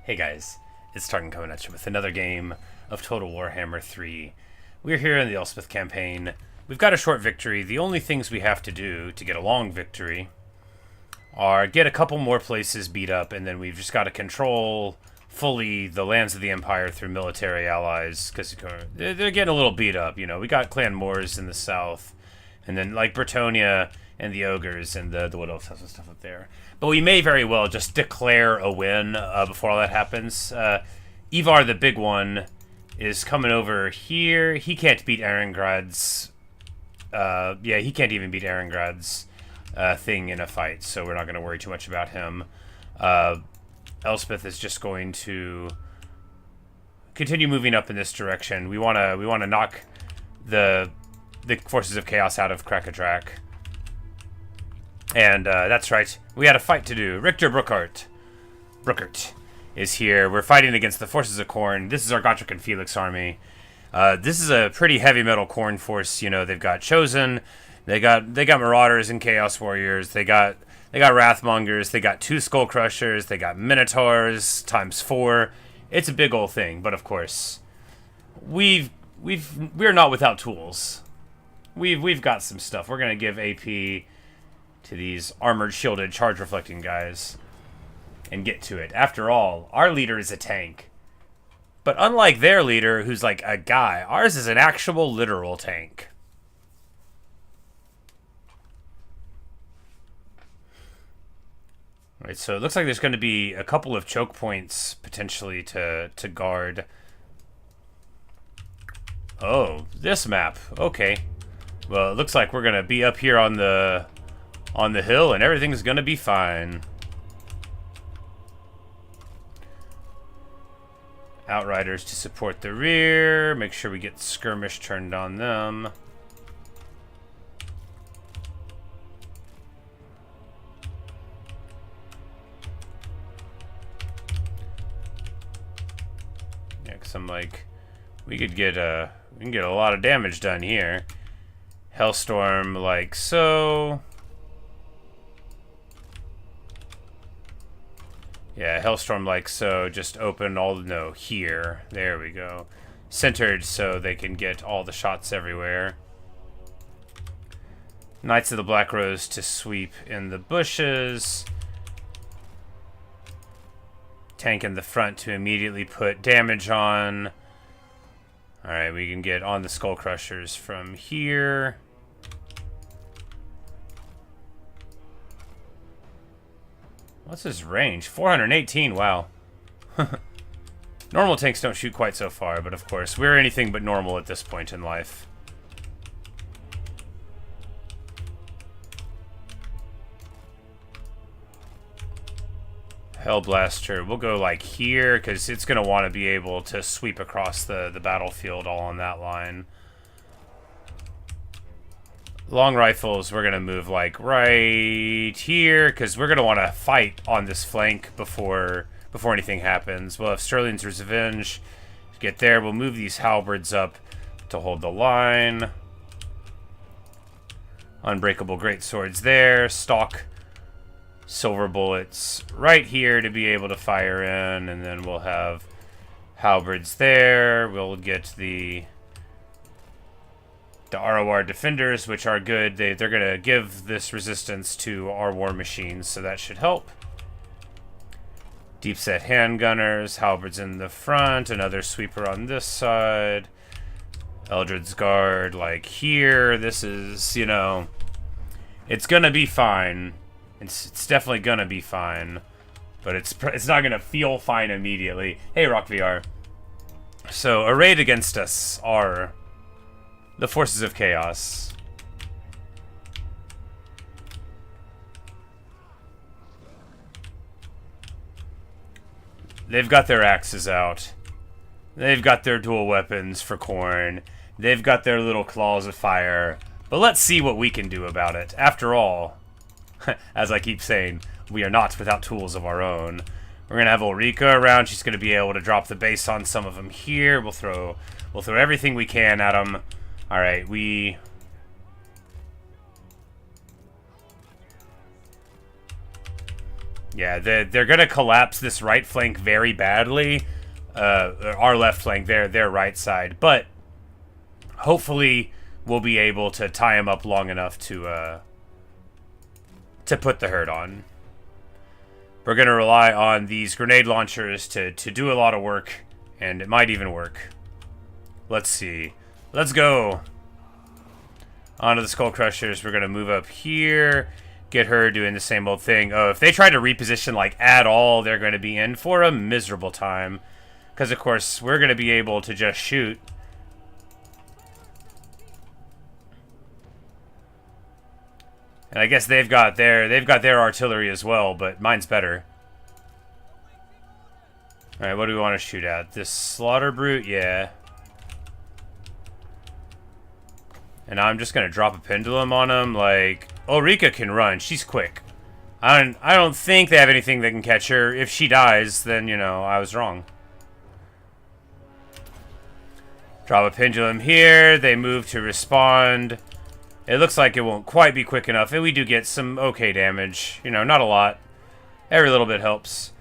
Hey guys, it's Targan coming at you with another game of Total Warhammer 3. We're here in the Elspeth campaign. We've got a short victory. The only things we have to do to get a long victory are get a couple more places beat up, and then we've just got to control fully the lands of the Empire through military allies, because they're getting a little beat up, you know. We got Clan Moors in the south, and then like Bretonia and the Ogres and the Wood Elves and stuff up there. But we may very well just declare a win before all that happens. Ivar, the big one, is coming over here. He can't beat Arengrad's... yeah, he can't even beat Arengrad's thing in a fight, so we're not going to worry too much about him. Elspeth is just going to continue moving up in this direction. We want to knock the forces of Chaos out of Krakadrak. And that's right, we had a fight to do. Richter Bruckert is here. We're fighting against the forces of Khorne. This is our Gotrek and Felix army. This is a pretty heavy metal Khorne force. You know, they've got Chosen, they got Marauders and Chaos Warriors, they got Wrathmongers, they got 2 Skull Crushers, they got Minotaurs ×4. It's a big old thing, but of course, we're not without tools. We've got some stuff. We're gonna give AP to these armored, shielded, charge reflecting guys and get to it. After all, our leader is a tank. But unlike their leader, who's like a guy, ours is an actual literal tank. Alright, so it looks like there's going to be a couple of choke points potentially to guard. Oh, this map. Okay. Well, it looks like we're going to be up here on the hill, and everything's gonna be fine. Outriders to support the rear. Make sure we get skirmish turned on them. Yeah, because I'm like, we can get a lot of damage done here. Hellstorm like so. Yeah, Hellstorm like so, just open all, no, here. There we go. Centered so they can get all the shots everywhere. Knights of the Black Rose to sweep in the bushes. Tank in the front to immediately put damage on. Alright, we can get on the Skull Crushers from here. What's his range? 418, wow. Normal tanks don't shoot quite so far, but of course, we're anything but normal at this point in life. Hellblaster, we'll go like here, because it's going to want to be able to sweep across the battlefield all on that line. Long rifles, we're going to move like right here, because we're going to want to fight on this flank before anything happens. We'll have Sterling's Revenge. Get there, we'll move these halberds up to hold the line. Unbreakable greatswords there. Stock silver bullets right here to be able to fire in, and then we'll have halberds there. We'll get the ROR defenders, which are good. They're going to give this resistance to our war machines, so that should help. Deep set handgunners, halberds in the front, another sweeper on this side. Eldred's Guard, like here. This is, you know, it's going to be fine. It's definitely going to be fine, but it's not going to feel fine immediately. Hey, Rock VR. So, arrayed against us are the forces of Chaos. They've got their axes out. They've got their dual weapons for Khorne. They've got their little claws of fire. But let's see what we can do about it. After all, as I keep saying, we are not without tools of our own. We're gonna have Ulrika around. She's gonna be able to drop the base on some of them here. We'll throw everything we can at them. All right, Yeah, they're going to collapse this right flank very badly. Our left flank, their right side. But hopefully we'll be able to tie them up long enough to put the hurt on. We're going to rely on these grenade launchers to do a lot of work, and it might even work. Let's see. Let's go. Onto the Skull Crushers. We're going to move up here. Get her doing the same old thing. Oh, if they try to reposition, like, at all, they're going to be in for a miserable time. Because, of course, we're going to be able to just shoot. And I guess they've got their artillery as well, but mine's better. Alright, what do we want to shoot at? This Slaughter Brute? Yeah. And I'm just gonna drop a pendulum on him. Like, Ulrika can run. She's quick. I don't think they have anything that can catch her. If she dies, then, you know, I was wrong. Drop a pendulum here. They move to respond. It looks like it won't quite be quick enough. And we do get some okay damage. You know, not a lot. Every little bit helps.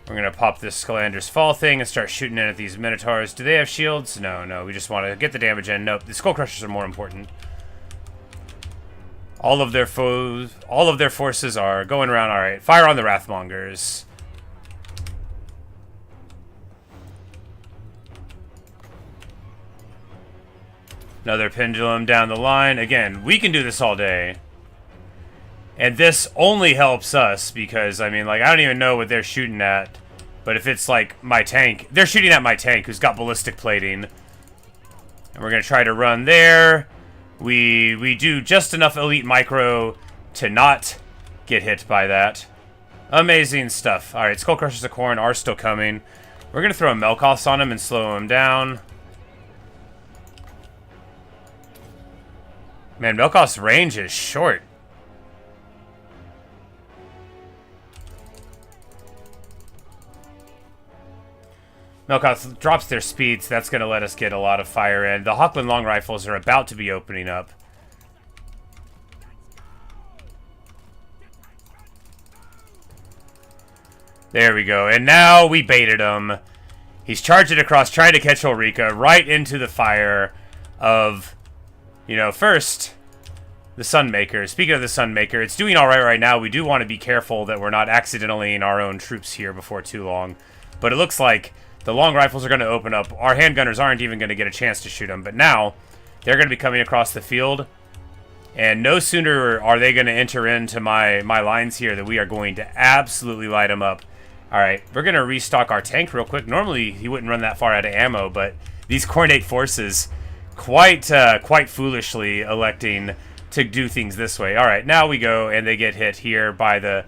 We're going to pop this Scalander's Fall thing and start shooting in at these Minotaurs. Do they have shields? No. We just want to get the damage in. Nope, the Skull Crushers are more important. All of their forces are going around. All right, fire on the Wrathmongers. Another pendulum down the line. Again, we can do this all day. And this only helps us because, I mean, like, I don't even know what they're shooting at. But if it's, like, my tank... They're shooting at my tank, who's got ballistic plating. And we're going to try to run there. We do just enough elite micro to not get hit by that. Amazing stuff. Alright, Skull Crushers of Khorne are still coming. We're going to throw a Melkoths on him and slow him down. Man, Melkoth's range is short. Melkoth drops their speeds. That's going to let us get a lot of fire in. The Hawkland long rifles are about to be opening up. There we go. And now we baited him. He's charging across, trying to catch Ulrika right into the fire of, you know, first, the Sunmaker. Speaking of the Sunmaker, it's doing all right now. We do want to be careful that we're not accidentally in our own troops here before too long. But it looks like the long rifles are going to open up. Our handgunners aren't even going to get a chance to shoot them. But now, they're going to be coming across the field. And no sooner are they going to enter into my lines here that we are going to absolutely light them up. Alright, we're going to restock our tank real quick. Normally, he wouldn't run that far out of ammo, but these Khornate forces quite foolishly electing to do things this way. Alright, now we go, and they get hit here by the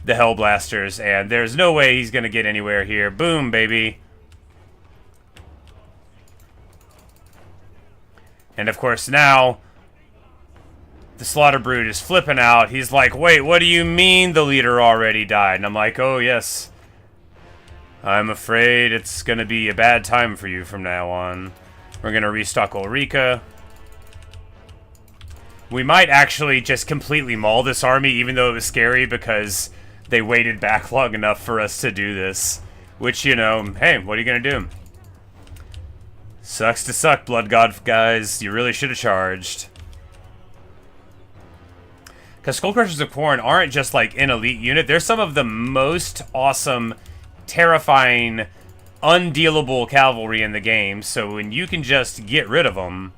Hellblasters, and there's no way he's going to get anywhere here. Boom, baby. And of course now, the Slaughter Brute is flipping out. He's like, wait, what do you mean the leader already died? And I'm like, oh yes. I'm afraid it's going to be a bad time for you from now on. We're going to restock Ulrika. We might actually just completely maul this army, even though it was scary, because they waited back long enough for us to do this. Which, you know, hey, what are you going to do? Sucks to suck, Blood God guys. You really should have charged. Because Skull Crushers of Khorne aren't just like an elite unit. They're some of the most awesome, terrifying, undealable cavalry in the game. So when you can just get rid of them...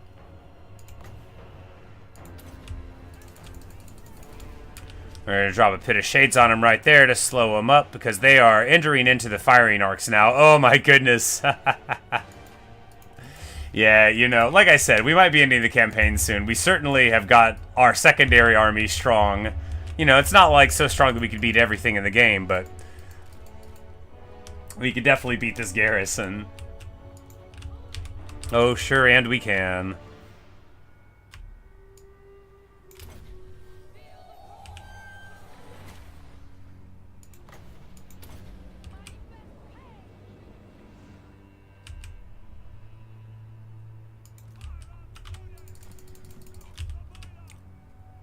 We're going to drop a Pit of Shades on them right there to slow them up, because they are entering into the firing arcs now. Oh my goodness. Yeah, you know, like I said, we might be ending the campaign soon. We certainly have got our secondary army strong. You know, it's not like so strong that we could beat everything in the game, but we could definitely beat this garrison. Oh, sure, and we can.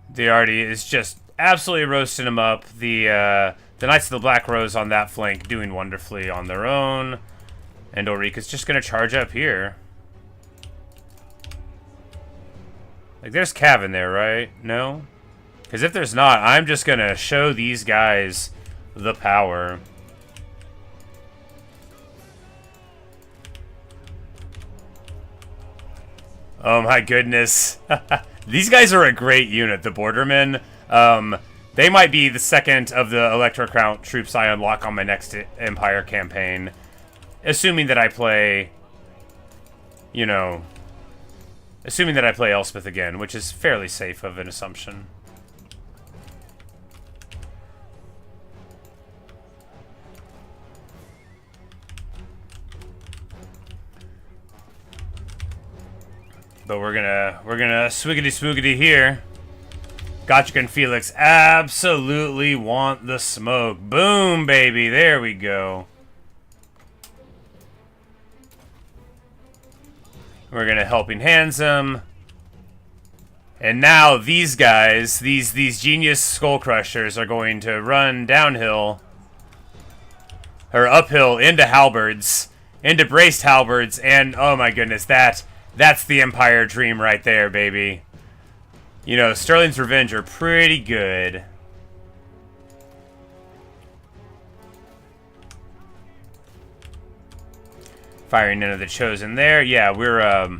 The arty is just absolutely roasting them up. The Knights of the Black Rose on that flank doing wonderfully on their own. And Ulrika's just going to charge up here. Like, there's Cav in there, right? No? Because if there's not, I'm just going to show these guys the power. Oh my goodness. These guys are a great unit, the Bordermen. They might be the second of the Electro Count troops I unlock on my next Empire campaign. Assuming that I play, you know, assuming that I play Elspeth again, which is fairly safe of an assumption. But we're gonna swiggity swoogity here. Gotchik and Felix absolutely want the smoke. Boom, baby. There we go. We're gonna helping hands them. And now these guys, these genius skull crushers, are going to run downhill. Or uphill into halberds. Into braced halberds. And oh my goodness, that's the Empire dream right there, baby. You know, Sterling's Revenge are pretty good. Firing into the Chosen there. Yeah, we're,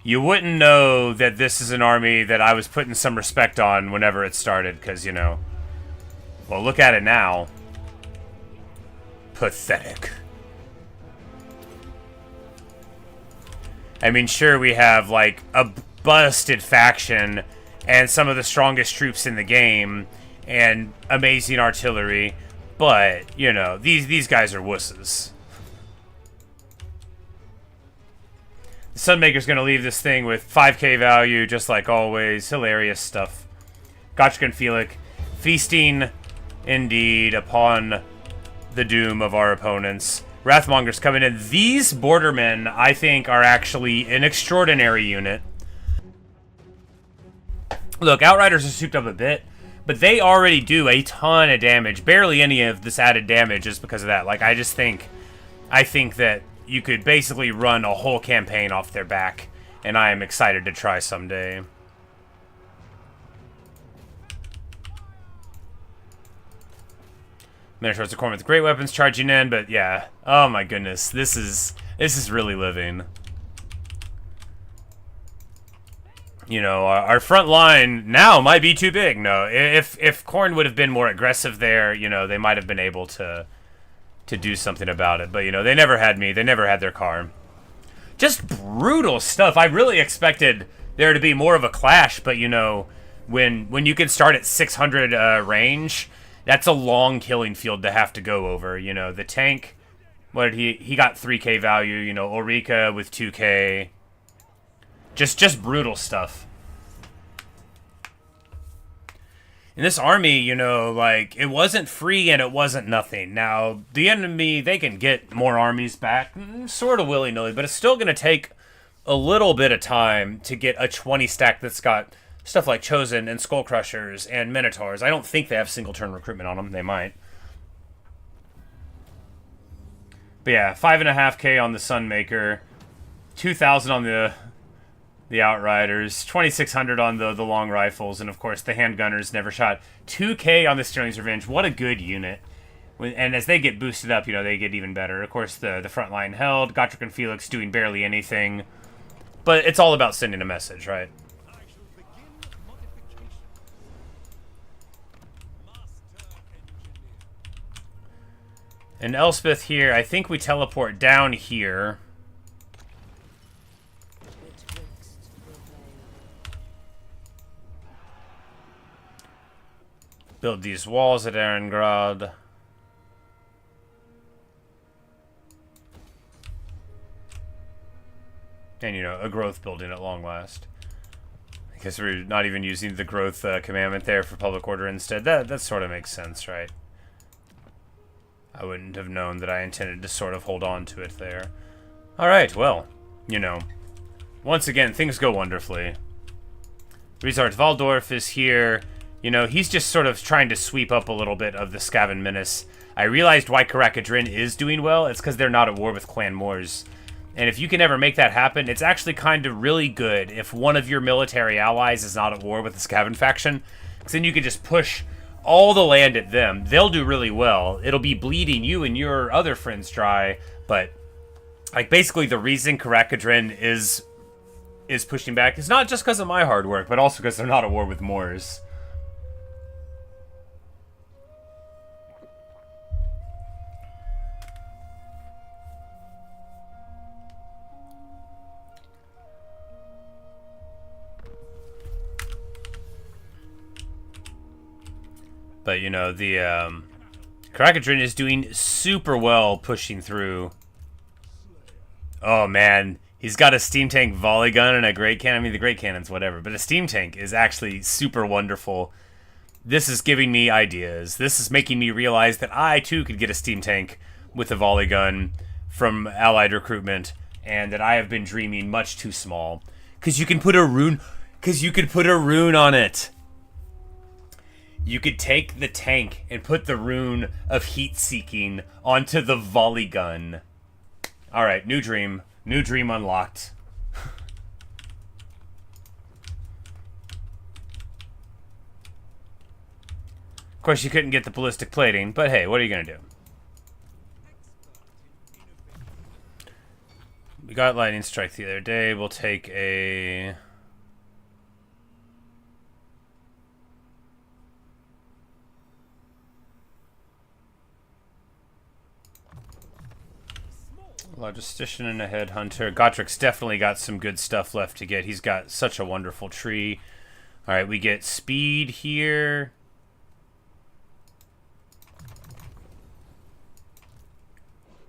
you wouldn't know that this is an army that I was putting some respect on whenever it started, because, you know, well, look at it now. Pathetic. I mean, sure, we have, like, a busted faction and some of the strongest troops in the game and amazing artillery, but, you know, these guys are wusses. The Sunmaker's going to leave this thing with 5k value, just like always. Hilarious stuff. Gotchik and Felix feasting, indeed, upon the doom of our opponents. Wrathmonger's coming in. These Bordermen, I think, are actually an extraordinary unit. Look, Outriders are souped up a bit, but they already do a ton of damage. Barely any of this added damage is because of that. Like, I think that you could basically run a whole campaign off their back, and I am excited to try someday. Minotaurs of Khorne with great weapons charging in, but yeah. Oh my goodness, this is really living. You know, our front line now might be too big. No, if Khorne would have been more aggressive there, you know, they might have been able to do something about it. But, you know, they never had me. They never had their car. Just brutal stuff. I really expected there to be more of a clash, but, you know, when you can start at 600 range, that's a long killing field to have to go over. You know, the tank, what did he got 3k value, you know, Ulrika with 2k. Just brutal stuff. In this army, you know, like, it wasn't free and it wasn't nothing. Now, the enemy, they can get more armies back, sort of willy-nilly, but it's still going to take a little bit of time to get a 20 stack that's got stuff like Chosen and Skull Crushers and Minotaurs. I don't think they have single-turn recruitment on them. They might. But yeah, 5.5k on the Sunmaker, 2,000 on the Outriders, 2,600 on the long rifles, and of course the handgunners never shot. 2k on the Sterling's Revenge. What a good unit. And as they get boosted up, you know, they get even better. Of course, the front line held. Gotchik and Felix doing barely anything. But it's all about sending a message, right? And Elspeth here, I think we teleport down here. Build these walls at Erengrad. And, you know, a growth building at long last. I guess we're not even using the growth commandment there for public order instead. That sort of makes sense, right? I wouldn't have known that I intended to sort of hold on to it there. Alright, well, you know. Once again, things go wonderfully. Rizard Valdorf is here. You know, he's just sort of trying to sweep up a little bit of the Skaven menace. I realized why Karakadrin is doing well. It's because they're not at war with Clan Moors. And if you can ever make that happen, it's actually kind of really good if one of your military allies is not at war with the Skaven faction. Because then you can just push all the land at them. They'll do really well. It'll be bleeding you and your other friends dry. But, like, basically the reason Karakadrin is pushing back is not just because of my hard work, but also because they're not at war with Moors. But, you know, the Karakadrin is doing super well pushing through. Oh, man. He's got a steam tank volley gun and a great cannon. I mean, the great cannon's whatever. But a steam tank is actually super wonderful. This is giving me ideas. This is making me realize that I, too, could get a steam tank with a volley gun from allied recruitment. And that I have been dreaming much too small. Because you can put a rune... Because you could put a rune on it. You could take the tank and put the rune of heat-seeking onto the volley gun. Alright, new dream. New dream unlocked. Of course, you couldn't get the ballistic plating, but hey, what are you going to do? We got lightning strike the other day. We'll take a... Logistician and a headhunter. Gottrik's definitely got some good stuff left to get. He's got such a wonderful tree. Alright, we get speed here.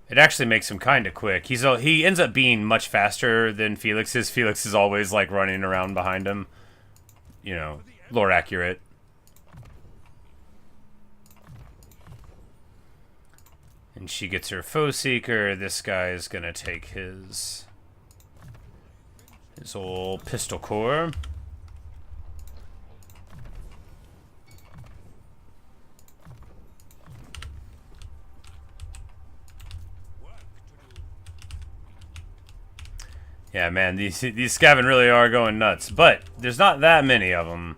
It actually makes him kind of quick. He ends up being much faster than Felix is. Felix is always, like, running around behind him. You know, lore accurate. And she gets her foe seeker. This guy is gonna take his old pistol core. Yeah, man, these Skaven really are going nuts, but there's not that many of them.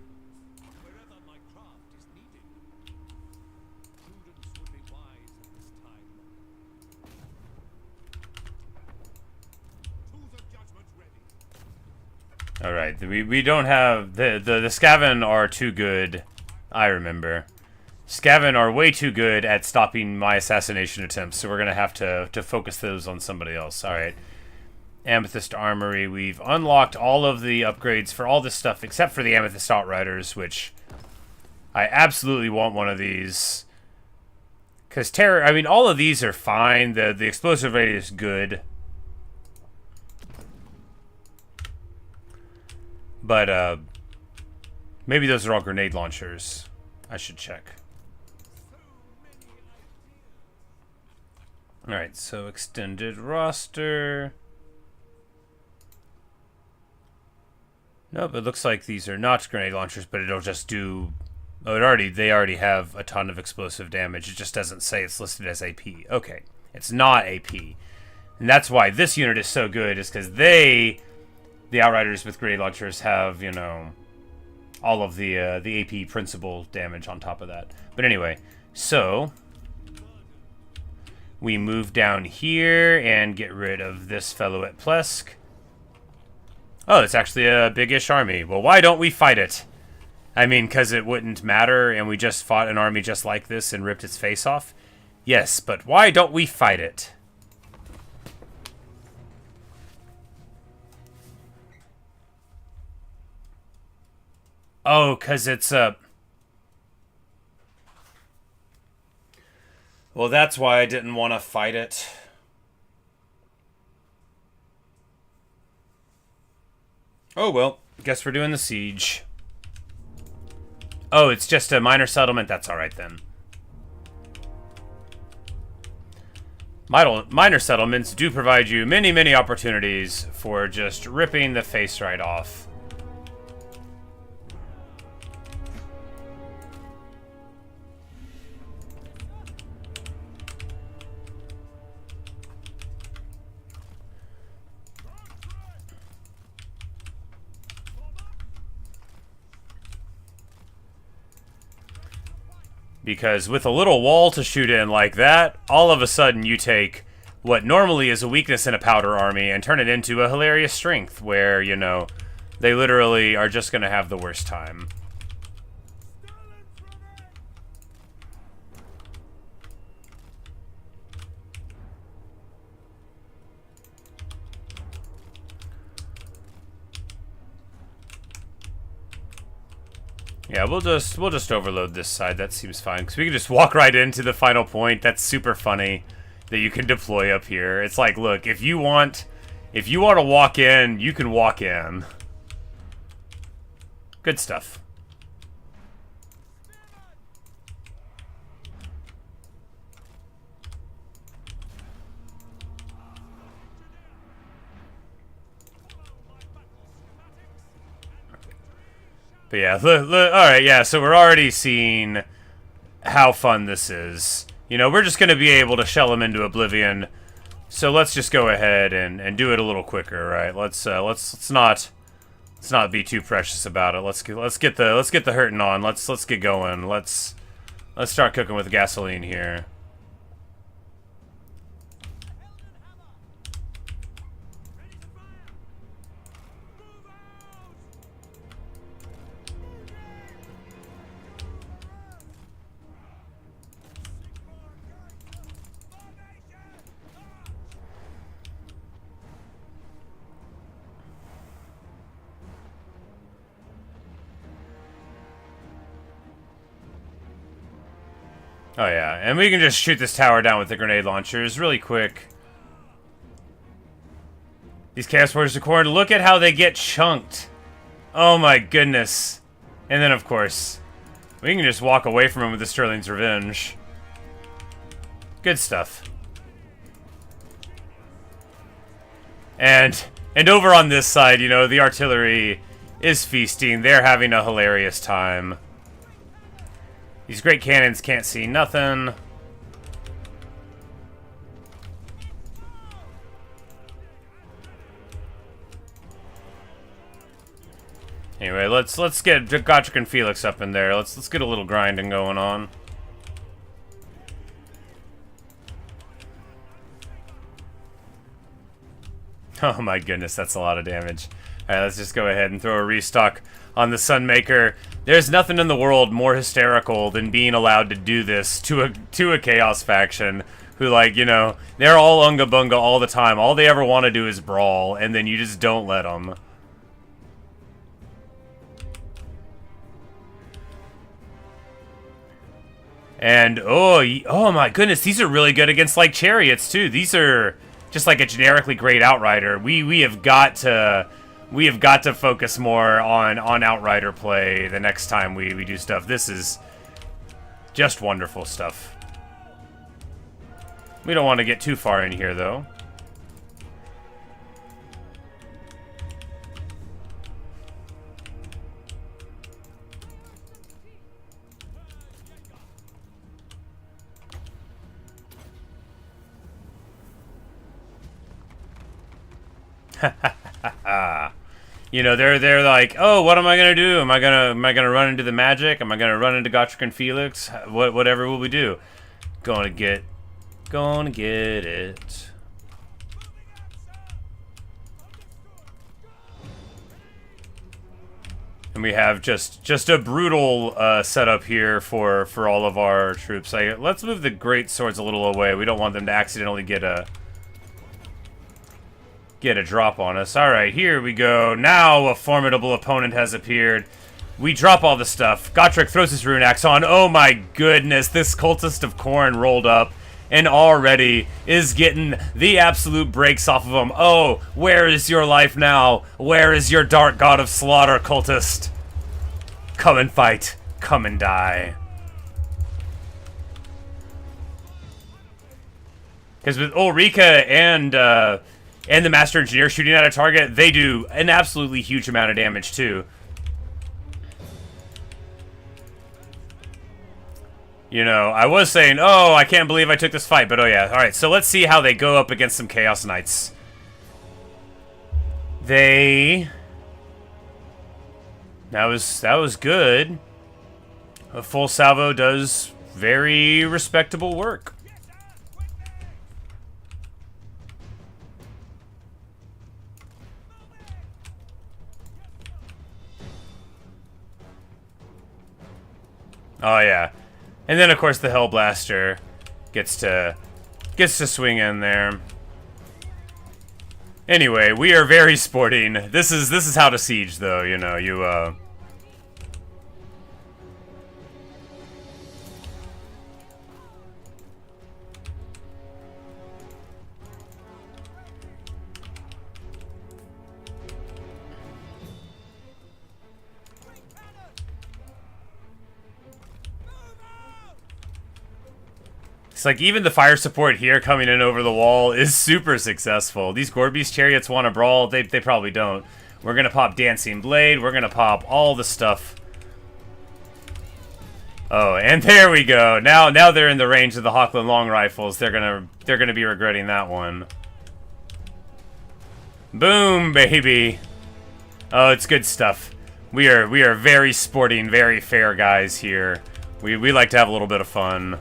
Alright, we don't have... The Skaven are too good, I remember. Skaven are way too good at stopping my assassination attempts, so we're going to have to focus those on somebody else. Alright. Amethyst Armory. We've unlocked all of the upgrades for all this stuff, except for the Amethyst Outriders, which I absolutely want one of these. Because terror... I mean, all of these are fine. The explosive rate is good. But, maybe those are all grenade launchers. I should check. Alright, so extended roster. Nope, it looks like these are not grenade launchers, but it'll just do... Oh, they already have a ton of explosive damage. It just doesn't say it's listed as AP. Okay, it's not AP. And that's why this unit is so good, is because the Outriders with grenade launchers have, you know, all of the AP principal damage on top of that. But anyway, so we move down here and get rid of this fellow at Plesk. Oh, it's actually a big-ish army. Well, why don't we fight it? I mean, because it wouldn't matter, and we just fought an army just like this and ripped its face off? Yes, but why don't we fight it? Oh, because it's a... Well, that's why I didn't want to fight it. Oh, well. Guess we're doing the siege. Oh, it's just a minor settlement? That's alright then. Minor settlements do provide you many, many opportunities for just ripping the face right off. Because with a little wall to shoot in like that, all of a sudden you take what normally is a weakness in a powder army and turn it into a hilarious strength where, you know, they literally are just going to have the worst time. Yeah, we'll just overload this side. That seems fine because we can just walk right into the final point. That's super funny that you can deploy up here. It's like, look, if you want to walk in, you can walk in. Good stuff. But yeah, alright, yeah, so we're already seeing how fun this is. You know, we're just going to be able to shell them into oblivion. So let's just go ahead and do it a little quicker, right? Let's not be too precious about it. Let's get the hurting on. Let's get going. Let's start cooking with gasoline here. Oh yeah, and we can just shoot this tower down with the grenade launchers really quick. These Chaos Warriors of Khorne, look at how they get chunked. Oh my goodness. And then of course, we can just walk away from him with the Sterling's Revenge. Good stuff. And over on this side, you know, the artillery is feasting. They're having a hilarious time. These great cannons can't see nothing. Anyway, let's get Gotrek and Felix up in there. Let's get a little grinding going on. Oh my goodness, that's a lot of damage. Alright, let's just go ahead and throw a restock on the Sunmaker. There's nothing in the world more hysterical than being allowed to do this to a Chaos faction who, like, you know, they're all unga bunga all the time. All they ever want to do is brawl, and then you just don't let them. And, oh my goodness, these are really good against, like, chariots, too. These are just like a generically great Outrider. We have got to focus more on Outrider play the next time we do stuff. This is just wonderful stuff. We don't want to get too far in here, though. You know, they're like, oh, what am I gonna do? Am I gonna run into the magic? Am I gonna run into Gotrek and Felix? Whatever will we do? Gonna get it. And we have just a brutal setup here for all of our troops. Let's move the great swords a little away. We don't want them to accidentally get a drop on us. Alright, here we go. Now a formidable opponent has appeared. We drop all the stuff. Gotrek throws his rune axe on. Oh my goodness, this cultist of Khorne rolled up and already is getting the absolute breaks off of him. Oh, where is your life now? Where is your dark god of slaughter, cultist? Come and fight. Come and die. Because with Ulrika and the Master Engineer shooting at a target, they do an absolutely huge amount of damage, too. You know, I was saying, oh, I can't believe I took this fight, but oh yeah. Alright, so let's see how they go up against some Chaos Knights. That was good. A full salvo does very respectable work. Oh yeah, and then of course the Hellblaster gets to swing in there. Anyway, we are very sporting. This is how to siege, though. You know, It's like even the fire support here coming in over the wall is super successful. These Gorby's chariots want to brawl. They probably don't. We're going to pop Dancing Blade. We're going to pop all the stuff. Oh, and there we go. Now they're in the range of the Hochland long rifles. They're gonna be regretting that one. Boom, baby. Oh, it's good stuff. We are very sporting, very fair guys here. We like to have a little bit of fun.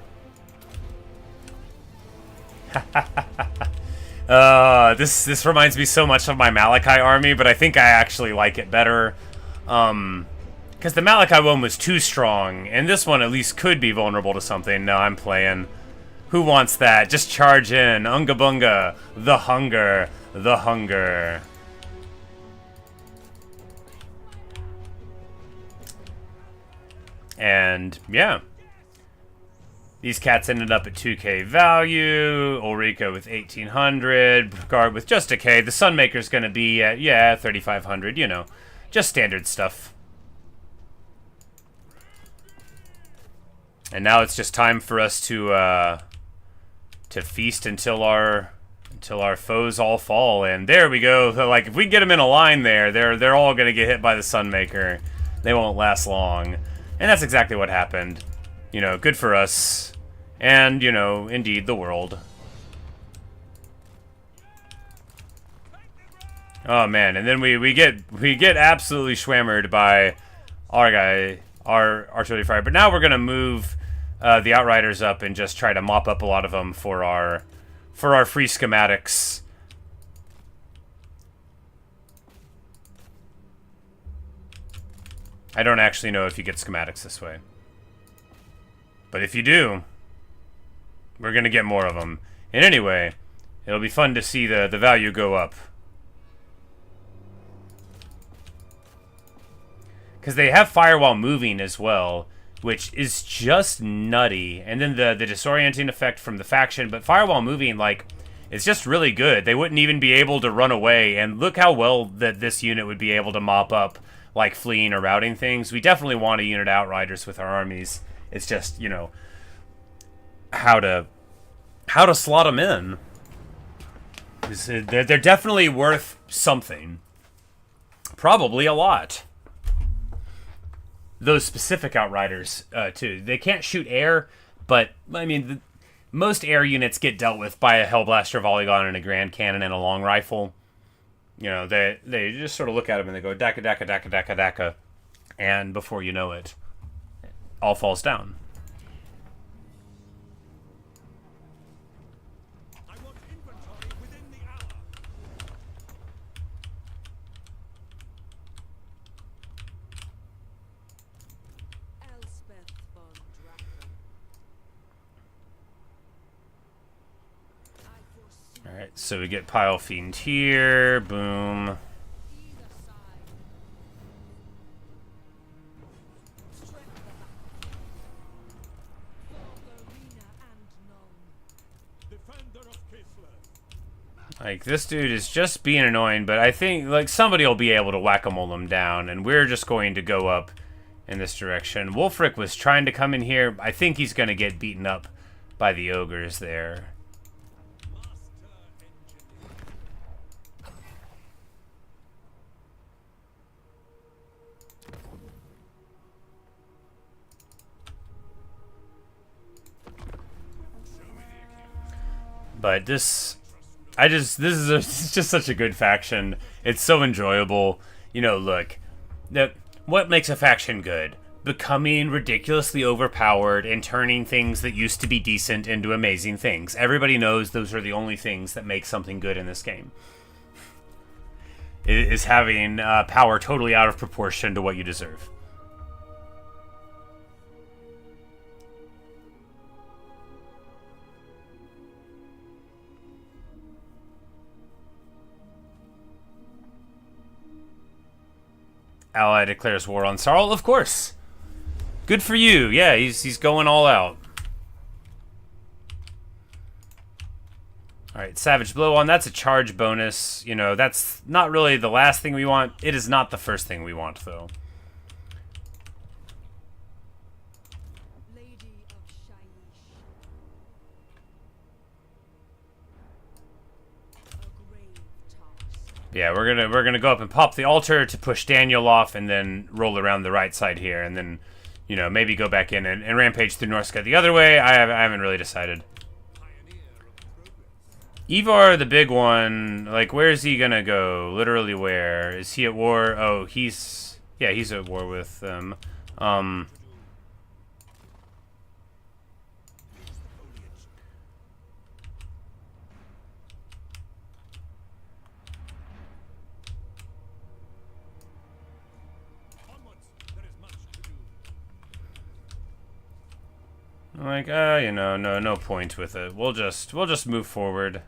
This reminds me so much of my Malachi army, but I think I actually like it better. Because the Malachi one was too strong, and this one at least could be vulnerable to something. No, I'm playing. Who wants that? Just charge in. Unga bunga. The hunger. The hunger. And, yeah. These cats ended up at 2k value. Ulrika with 1800. Guard with just a K. The Sunmaker's going to be at, yeah, 3500. You know, just standard stuff. And now it's just time for us to feast until our foes all fall. And there we go. So, like, if we get them in a line there, they're all going to get hit by the Sunmaker. They won't last long. And that's exactly what happened. You know, good for us. And, you know, indeed, the world. Oh, man. And then we get absolutely schwammered by our guy, our artillery fire. But now we're going to move the Outriders up and just try to mop up a lot of them for our free schematics. I don't actually know if you get schematics this way. But if you do, we're going to get more of them. And anyway, it'll be fun to see the value go up. Because they have fire while moving as well, which is just nutty. And then the disorienting effect from the faction. But fire while moving, like, it's just really good. They wouldn't even be able to run away. And look how well that this unit would be able to mop up, like, fleeing or routing things. We definitely want a unit Outriders with our armies. It's just, you know, how to slot them in. They're definitely worth something. Probably a lot. Those specific Outriders, too. They can't shoot air, but, I mean, most air units get dealt with by a Hellblaster, Volleygun, and a Grand Cannon and a long rifle. You know, they just sort of look at them and they go, daka, daka, daka, daka, daka. And before you know it, all falls down. Alright, so we get Pile Fiend here. Boom. Like, this dude is just being annoying, but I think, like, somebody will be able to whack-a-mole him down, and we're just going to go up in this direction. Wulfric was trying to come in here. I think he's going to get beaten up by the ogres there. But this is just such a good faction. It's so enjoyable. You know, look, what makes a faction good? becoming ridiculously overpowered and turning things that used to be decent into amazing things. Everybody knows those are the only things that make something good in this game. It is having power totally out of proportion to what you deserve. Ally declares war on Sarl, of course. Good for you. Yeah, he's going all out. Alright, Savage Blow on. That's a charge bonus. You know, that's not really the last thing we want. It is not the first thing we want, though. Yeah, we're gonna go up and pop the altar to push Daniel off, and then roll around the right side here, and then, you know, maybe go back in and rampage through Norska the other way. I haven't really decided. Ivar, the big one, like, where's he gonna go? Literally, where is he at war? Oh, he's at war with them. Like, you know, no point with it. We'll just move forward.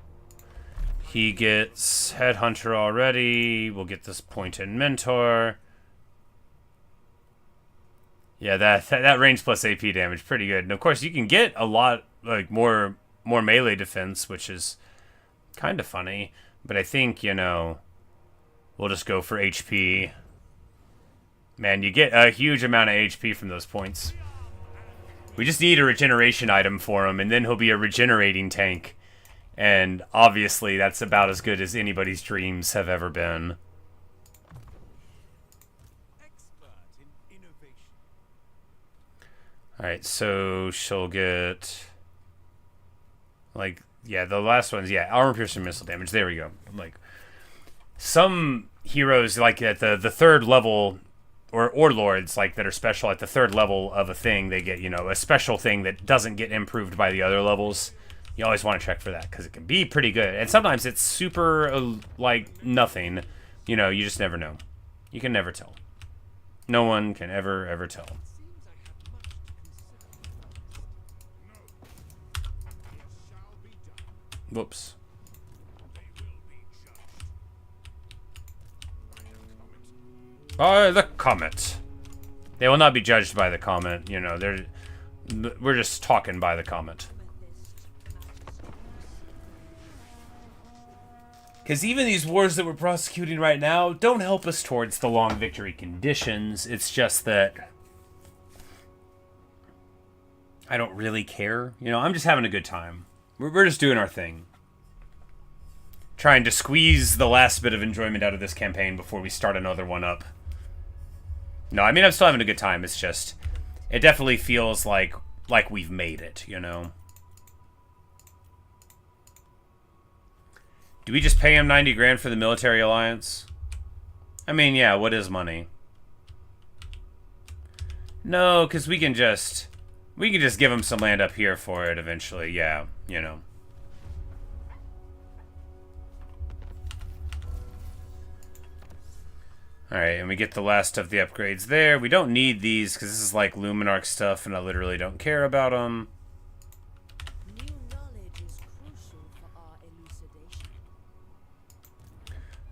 He gets Headhunter already. We'll get this point in Mentor. Yeah, that range plus AP damage, pretty good. And of course, you can get a lot, like, more melee defense, which is kind of funny. But I think, you know, we'll just go for HP. Man, you get a huge amount of HP from those points. We just need a regeneration item for him, and then he'll be a regenerating tank. And obviously, that's about as good as anybody's dreams have ever been. Alright, so she'll get... like, yeah, the last one's, yeah, armor-piercing missile damage. There we go. Like, some heroes, like, at the third level... Or lords, like, that are special at the third level of a thing, they get, you know, a special thing that doesn't get improved by the other levels. You always want to check for that, because it can be pretty good. And sometimes it's super, like, nothing. You know, you just never know. You can never tell. No one can ever tell. Whoops. By the comet. They will not be judged by the comet. You know, we're just talking by the comet. Because even these wars that we're prosecuting right now don't help us towards the long victory conditions. It's just that I don't really care. You know, I'm just having a good time. We're just doing our thing. Trying to squeeze the last bit of enjoyment out of this campaign before we start another one up. No, I mean, I'm still having a good time. It's just, it definitely feels like we've made it, you know? Do we just pay him 90 grand for the military alliance? I mean, yeah, what is money? No, because we can just give him some land up here for it eventually, yeah, you know. Alright, and we get the last of the upgrades there. We don't need these, because this is like Luminarch stuff, and I literally don't care about them. New knowledge is crucial for our elucidation.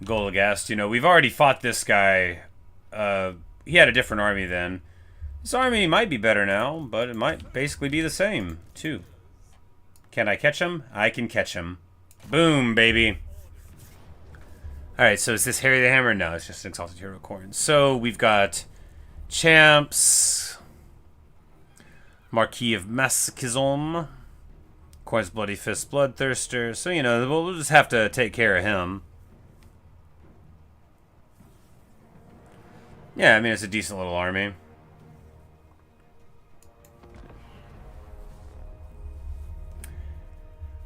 Golagast, you know, we've already fought this guy. He had a different army then. This army might be better now, but it might basically be the same, too. Can I catch him? I can catch him. Boom, baby. Alright, so is this Harry the Hammer? No, it's just an Exalted Hero Khorne. So we've got Champs, Marquis of Masochism, Khorne's Bloody Fist, Bloodthirster. So, you know, we'll just have to take care of him. Yeah, I mean, it's a decent little army.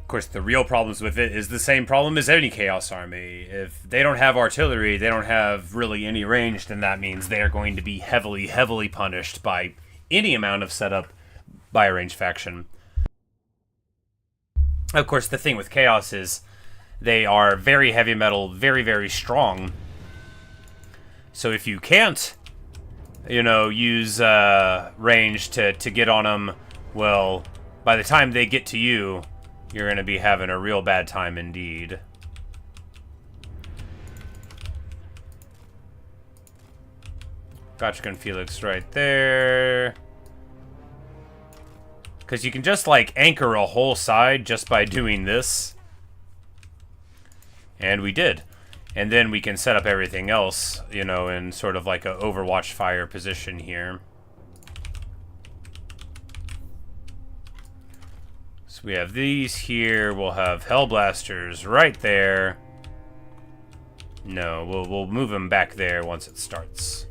course, the real problems with it is the same problem as any Chaos army. If they don't have artillery, they don't have really any range, then that means they are going to be heavily, heavily punished by any amount of setup by a ranged faction. Of course, the thing with Chaos is they are very heavy metal, very, very strong. So if you can't, you know, use range to get on them, well, by the time they get to you, you're going to be having a real bad time indeed. Gotcha, Felix right there. Because you can just, like, anchor a whole side just by doing this. And we did. And then we can set up everything else, you know, in sort of like a Overwatch fire position here. So we have these here. We'll have Hellblasters right there. No, we'll move them back there once it starts.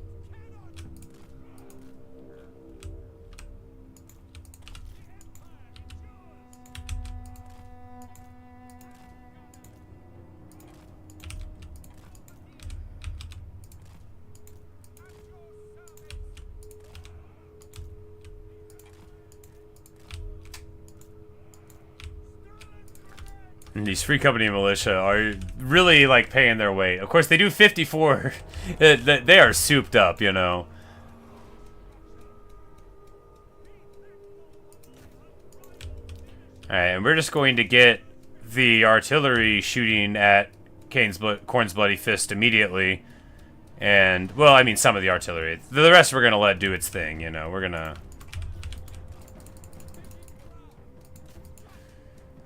These Free Company militia are really, like, paying their weight. Of course, they do 54. They are souped up, you know. Alright, and we're just going to get the artillery shooting at Khorne's Bloody Fist immediately. And, well, I mean, some of the artillery. The rest we're going to let do its thing, you know. We're going to...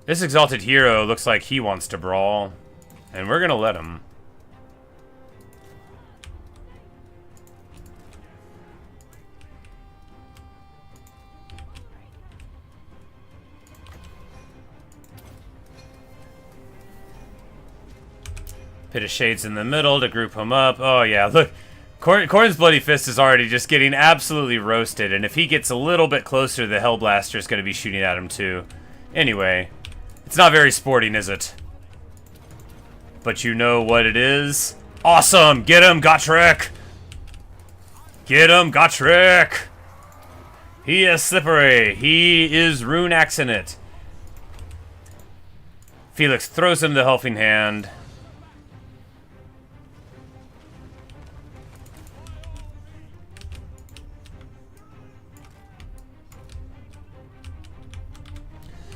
This Exalted Hero looks like he wants to brawl, and we're gonna let him. Pit of Shades in the middle to group him up. Oh yeah, look. Khorne's Bloody Fist is already just getting absolutely roasted, and if he gets a little bit closer, the Hellblaster is going to be shooting at him too. Anyway. It's not very sporting, is it? But you know what it is? Awesome! Get him, Gotrek! Get him, Gotrek! He is slippery. He is rune axing it. Felix throws him the helping hand.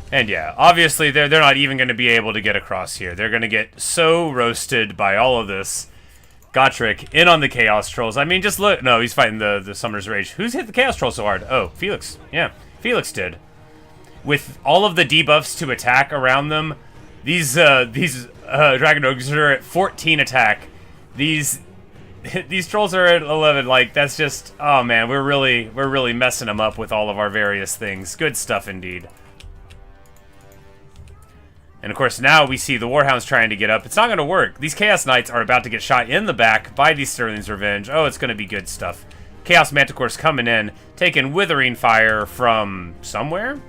And yeah, obviously they're not even going to be able to get across here. They're going to get so roasted by all of this. Gotrek in on the Chaos Trolls. I mean, just look. No, he's fighting the Summoner's Rage. Who's hit the Chaos Troll so hard? Oh, Felix. Yeah, Felix did. With all of the debuffs to attack around them, these Dragon Dogs are at 14 attack. These Trolls are at 11. Like, that's just... Oh, man, we're really messing them up with all of our various things. Good stuff indeed. And of course, now we see the Warhounds trying to get up. It's not going to work. These Chaos Knights are about to get shot in the back by these Sterling's Revenge. Oh, it's going to be good stuff. Chaos Manticore's coming in, taking Withering Fire from somewhere?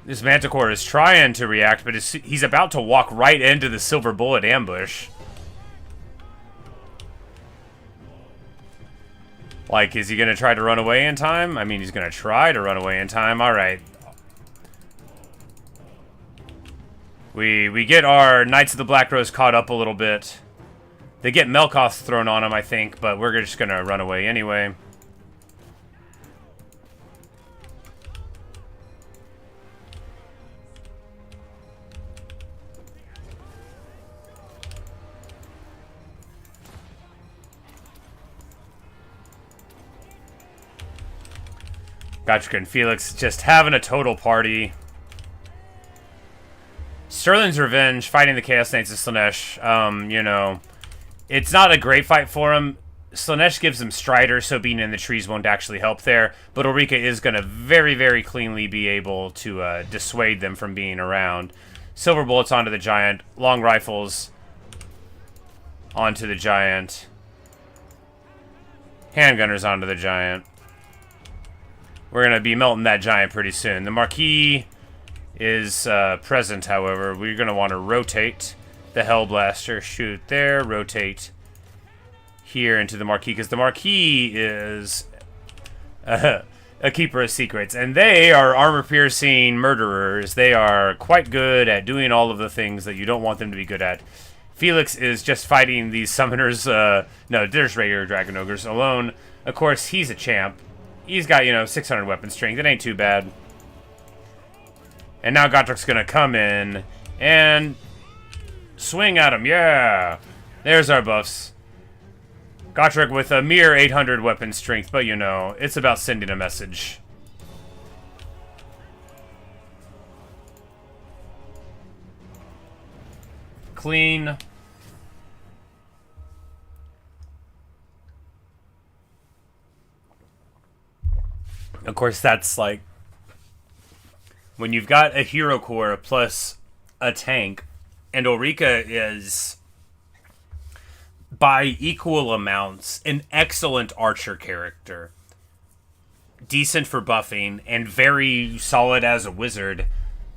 This Manticore is trying to react, but he's about to walk right into the Silver Bullet ambush. Like, is he going to try to run away in time? I mean, he's going to try to run away in time. All right. We get our Knights of the Black Rose caught up a little bit. They get Melkoth thrown on them, I think, but we're just going to run away anyway. Gotrek and Felix just having a total party. Sterling's Revenge fighting the Chaos Knights of Slaanesh. You know, it's not a great fight for him. Slaanesh gives him Strider, so being in the trees won't actually help there. But Ulrika is going to very, very cleanly be able to dissuade them from being around. Silver Bullets onto the Giant. Long Rifles onto the Giant. Handgunners onto the Giant. We're going to be melting that giant pretty soon. The Marquis is present, however. We're going to want to rotate the Hellblaster. Shoot there. Rotate here into the Marquis, because the Marquis is a keeper of secrets. And they are armor-piercing murderers. They are quite good at doing all of the things that you don't want them to be good at. Felix is just fighting these summoners. No, there's regular Dragon Ogres alone. Of course, he's a champ. He's got, 600 weapon strength. It ain't too bad. And now Gotrek's going to come in and swing at him. Yeah! There's our buffs. Gotrek with a mere 800 weapon strength, but it's about sending a message. Clean. Of course, that's like when you've got a hero core plus a tank, and Ulrika is by equal amounts an excellent archer character, decent for buffing, and very solid as a wizard,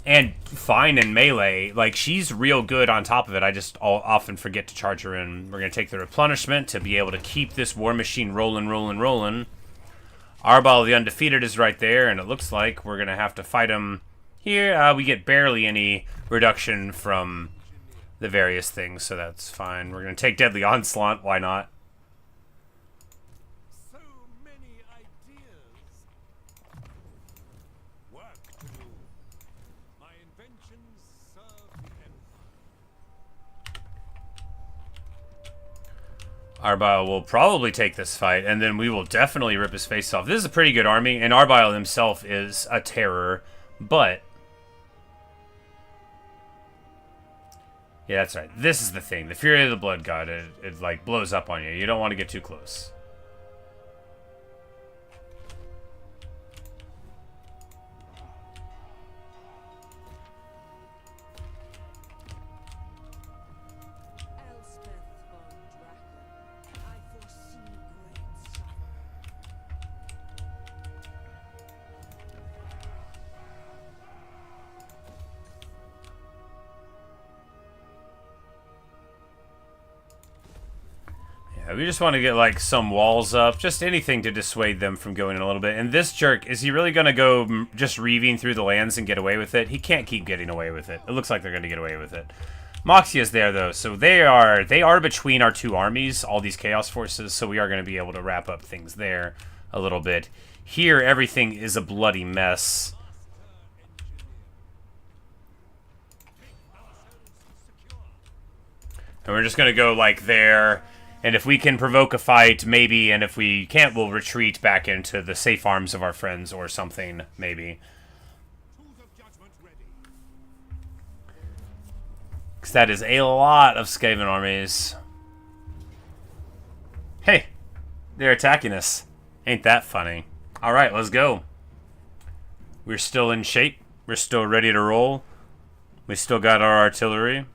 and fine in melee. Like, she's real good on top of it. I just often forget to charge her in. We're going to take the replenishment to be able to keep this war machine rolling. Arbal the Undefeated is right there, and it looks like we're going to have to fight him here. We get barely any reduction from the various things, so that's fine. We're going to take Deadly Onslaught. Why not? So many ideas. Work to do. My inventions serve the Empire. Arbile will probably take this fight, and then we will definitely rip his face off. This is a pretty good army, and Arbile himself is a terror, but yeah, that's right. This is the thing. The Fury of the Blood God, it like blows up on you. You don't want to get too close. Elspeth von Draken, I foresee great suffering. Yeah, we just want to get like some walls up, just anything to dissuade them from going in a little bit. And this jerk, is he really going to go just reaving through the lands and get away with it? He can't keep getting away with it. It looks like they're going to get away with it. Moxia's there though, so they are between our two armies, all these chaos forces, so we are going to be able to wrap up things there a little bit. Here, everything is a bloody mess. And we're just going to go like there. And if we can provoke a fight, maybe, and if we can't, we'll retreat back into the safe arms of our friends or something, maybe. Because that is a lot of Skaven armies. Hey, they're attacking us. Ain't that funny? Alright, let's go. We're still in shape. We're still ready to roll. We still got our artillery.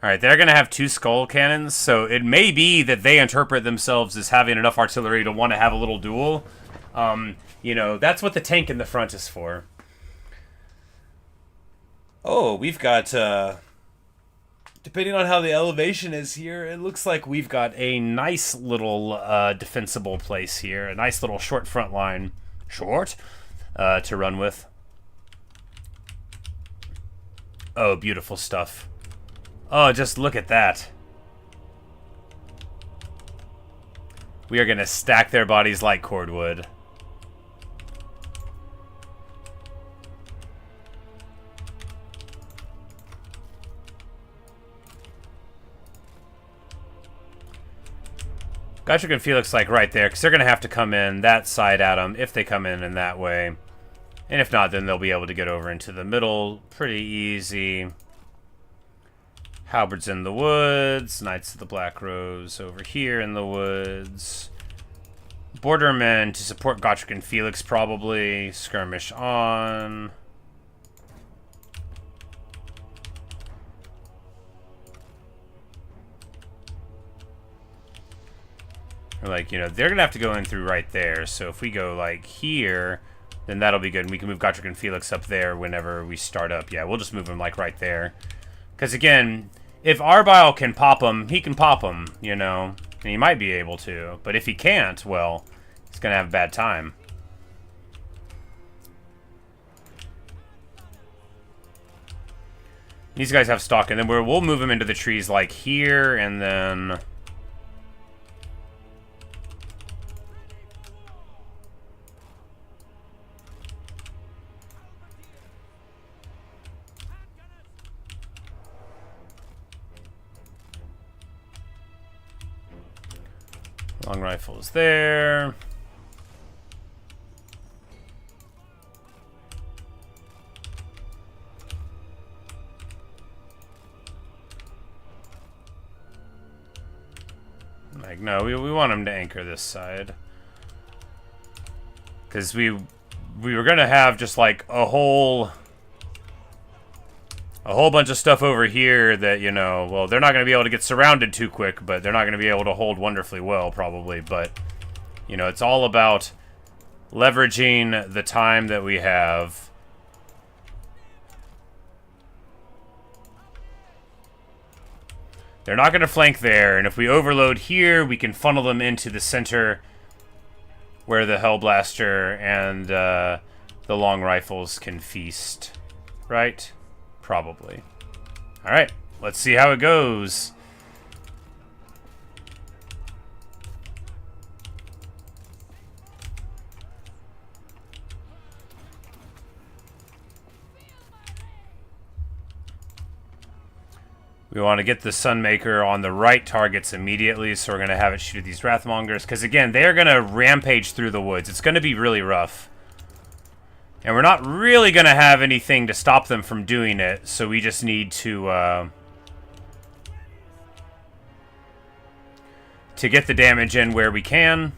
Alright, they're going to have 2 skull cannons, so it may be that they interpret themselves as having enough artillery to want to have a little duel. That's what the tank in the front is for. Oh, we've got, depending on how the elevation is here, it looks like we've got a nice little defensible place here. A nice little short front line. Short? To run with. Oh, beautiful stuff. Oh, just look at that. We are going to stack their bodies like cordwood. Gotrek and Felix like right there, because they're going to have to come in that side at them if they come in that way. And if not, then they'll be able to get over into the middle pretty easy. Halberds in the woods, Knights of the Black Rose over here in the woods. Bordermen to support Gotrek and Felix probably. Skirmish on. Or like, they're going to have to go in through right there. So if we go like here, then that'll be good. And we can move Gotrek and Felix up there whenever we start up. Yeah, we'll just move them, like, right there. Because, again, if Arbile can pop them, he can pop them, you know. And he might be able to. But if he can't, well, he's going to have a bad time. These guys have stock, and then we'll move them into the trees, like, here, and then... Long rifle is there. Like, no, we want him to anchor this side. Because we were going to have just, like, a whole bunch of stuff over here that, you know, well, they're not going to be able to get surrounded too quick, but they're not going to be able to hold wonderfully well, probably. But, you know, it's all about leveraging the time that we have. They're not going to flank there, and if we overload here, we can funnel them into the center where the Hellblaster and the long rifles can feast. Right? Probably. Alright, let's see how it goes. We want to get the Sunmaker on the right targets immediately, so we're going to have it shoot at these Wrathmongers. Because, again, they are going to rampage through the woods. It's going to be really rough. And we're not really going to have anything to stop them from doing it, so we just need to get the damage in where we can.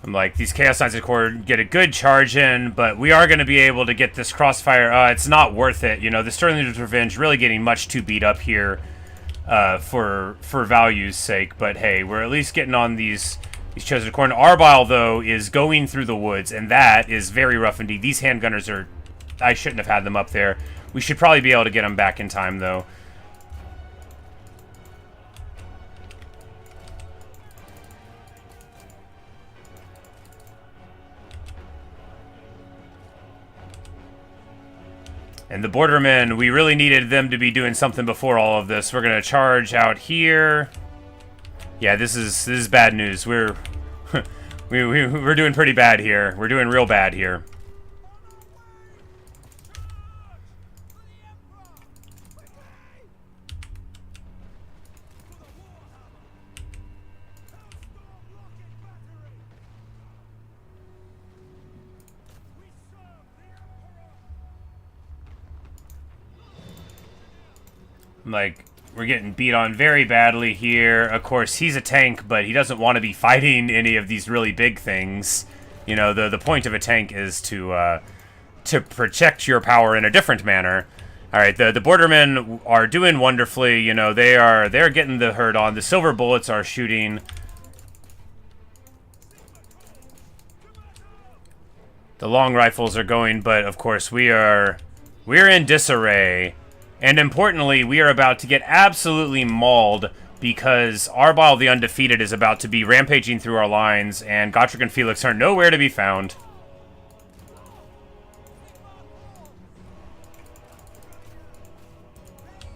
I'm like, these Chaos and Khorne get a good charge in, but we are going to be able to get this crossfire. It's not worth it. You know, the Sterling Leader's Revenge really getting much too beat up here for value's sake. But hey, we're at least getting on these Chosen Khorne. Arbile, though, is going through the woods, and that is very rough indeed. These handgunners are... I shouldn't have had them up there. We should probably be able to get them back in time, though. And the Bordermen, we really needed them to be doing something before all of this. We're going to charge out here. Yeah, this is bad news. We're we're doing pretty bad here. We're doing real bad here. Like, we're getting beat on very badly here. Of course, he's a tank, but he doesn't want to be fighting any of these really big things. You know, the point of a tank is to protect your power in a different manner. All right, the Bordermen are doing wonderfully. You know, they're getting the hurt on. The silver bullets are shooting. The long rifles are going, but of course we're in disarray. And importantly, we are about to get absolutely mauled because Arbile the Undefeated is about to be rampaging through our lines, and Gotrek and Felix are nowhere to be found.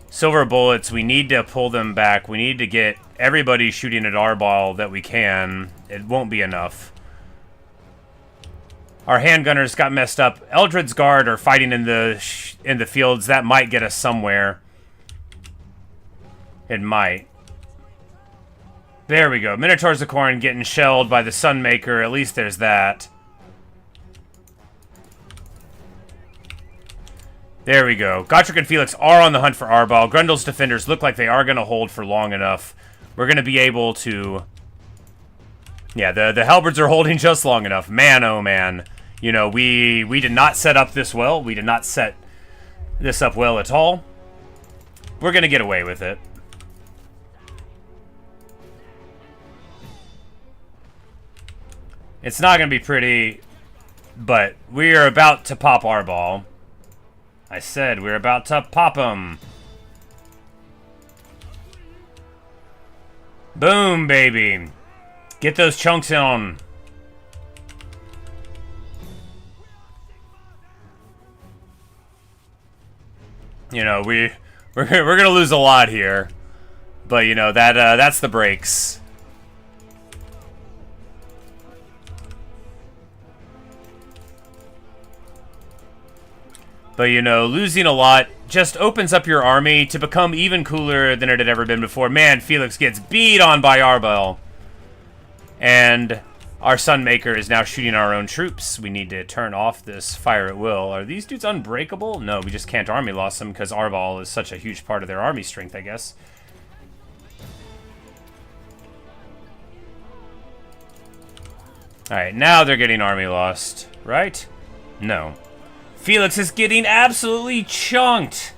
Silver bullets, we need to pull them back. We need to get everybody shooting at Arbile that we can. It won't be enough. Our handgunners got messed up. Eldred's Guard are fighting in the fields. That might get us somewhere. It might. There we go. Minotaurs of Khorne getting shelled by the Sunmaker. At least there's that. There we go. Gotrek and Felix are on the hunt for Arbile. Grundle's defenders look like they are going to hold for long enough. we're going to be able to... Yeah, the halberds are holding just long enough. Man, oh man. You know, we did not set up this well. We did not set this up well at all. We're going to get away with it. It's not going to be pretty, but we are about to pop our ball. I said we're about to pop him. Boom, baby. Get those chunks on. You know, we're gonna lose a lot here, but you know that's the breaks. But you know, losing a lot just opens up your army to become even cooler than it had ever been before. Man, Felix gets beat on by Arbel. And our Sunmaker is now shooting our own troops. We need to turn off this fire at will. Are these dudes unbreakable? No, we just can't army loss them because Arbal is such a huge part of their army strength, I guess. Alright, now they're getting army lost, right? No. Felix is getting absolutely chunked.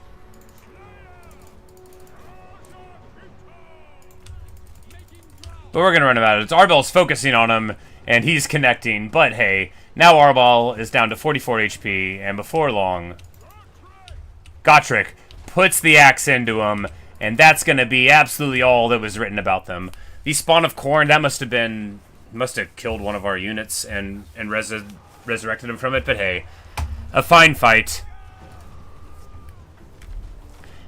But we're going to run him out. It's Arbel's focusing on him, and he's connecting. But hey, now Arbal is down to 44 HP, and before long, Gotrek puts the axe into him, and that's going to be absolutely all that was written about them. The Spawn of Khorne, that must have killed one of our units and resurrected him from it, but hey. A fine fight.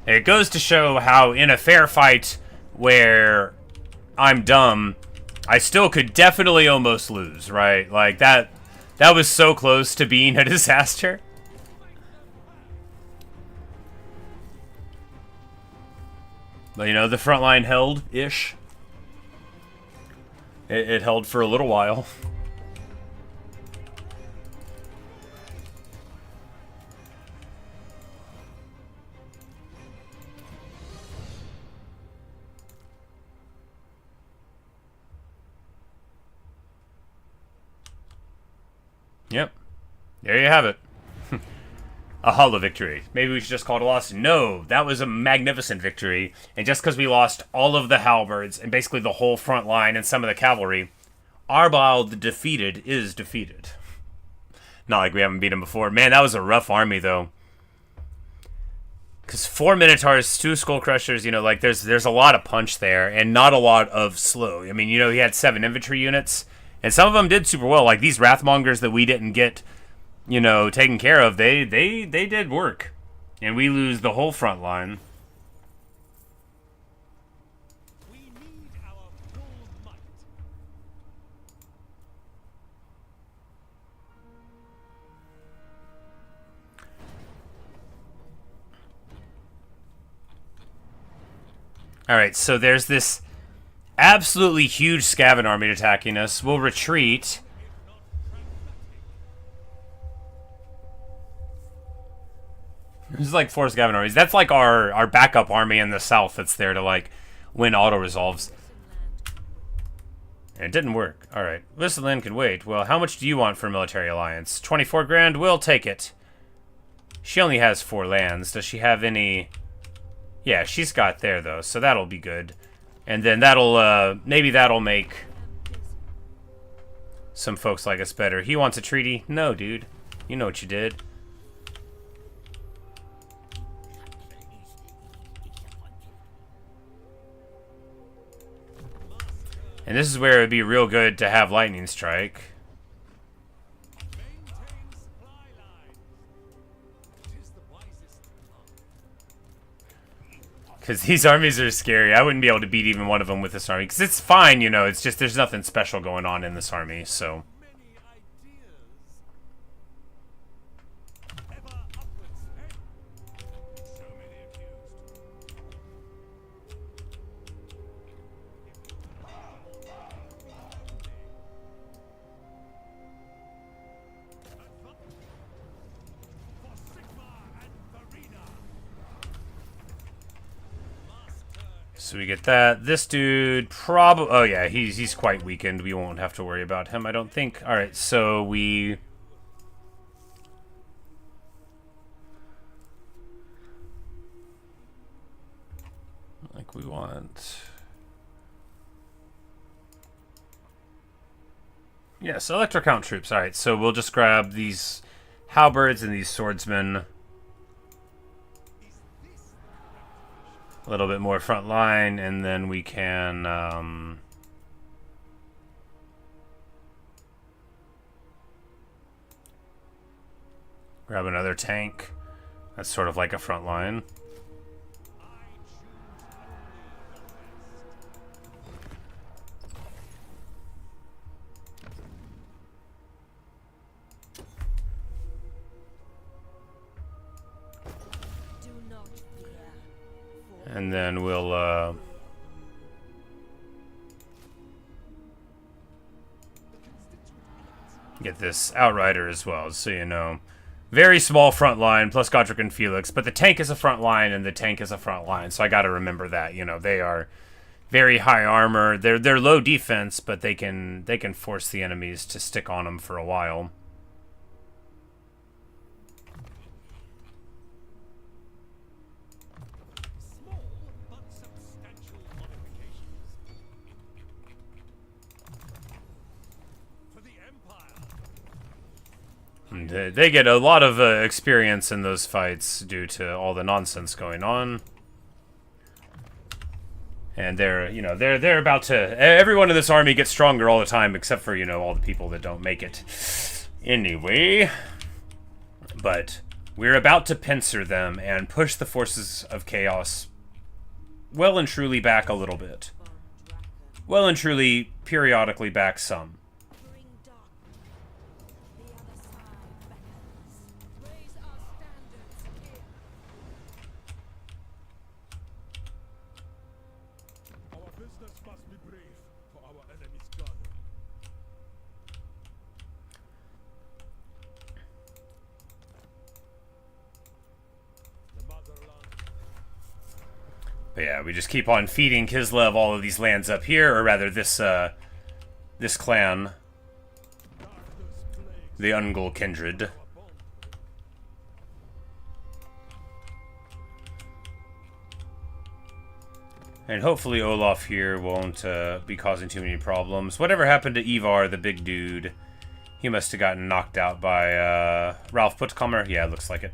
It goes to show how in a fair fight where I'm dumb, I still could definitely almost lose, right? Like that was so close to being a disaster. But you know, the front line held-ish. It held for a little while. Yep. There you have it. A hollow victory. Maybe we should just call it a loss. No, that was a magnificent victory. And just because we lost all of the halberds and basically the whole front line and some of the cavalry, Arbal the defeated is defeated. Not like we haven't beat him before. Man, that was a rough army, though. Because 4 Minotaurs, 2 Skull Crushers, you know, like there's a lot of punch there and not a lot of slow. I mean, you know, he had 7 infantry units. And some of them did super well, like these Wrathmongers that we didn't get, you know, taken care of. They did work, and we lose the whole front line. We need our full might. All right, so there's this absolutely huge Skaven army attacking us. We'll retreat. There's like 4 Skaven armies. That's like our backup army in the south that's there to like win auto-resolves. And it didn't work. Alright. This land can wait. Well, how much do you want for military alliance? 24 grand? We'll take it. She only has 4 lands. Does she have any... Yeah, she's got there though, so that'll be good. And then that'll, maybe that'll make some folks like us better. He wants a treaty? No, dude. You know what you did. And this is where it would be real good to have Lightning Strike. Maintain supply lines. It is the wisest path. Because these armies are scary. I wouldn't be able to beat even one of them with this army. Because it's fine, you know. It's just there's nothing special going on in this army, so... Many ideas. Ever upwards, eh? So many accused. For Sigma and Farina. So we get that. This dude probably... Oh, yeah, he's quite weakened. We won't have to worry about him, I don't think. All right, so we... Like, we want... Yes, electro count troops. All right, so we'll just grab these halberds and these swordsmen. A little bit more front line, and then we can grab another tank. That's sort of like a front line. Do not fear, for And then we'll get this Outrider as well, so you know. Very small front line, plus Godric and Felix, but the tank is a front line, and the tank is a front line, so I gotta remember that. You know, they are very high armor. They're low defense, but they can force the enemies to stick on them for a while. Small but substantial modifications. For the Empire. And, they get a lot of experience in those fights due to all the nonsense going on. And they're about to... Everyone in this army gets stronger all the time, except for, you know, all the people that don't make it. Anyway. But we're about to pincer them and push the forces of chaos well and truly back a little bit. Well and truly, periodically back some. bring darkness. The other side beckons. Raise our standards here. Our business must be brave for our enemy's gun. The motherland. But yeah, we just keep on feeding Kislev all of these lands up here, or rather this clan, Darkness plagues the Ungol kindred. our bond. And hopefully Olaf here won't be causing too many problems. Whatever happened to Ivar, the big dude? He must have gotten knocked out by Ralph Puttkammer. Yeah, it looks like it.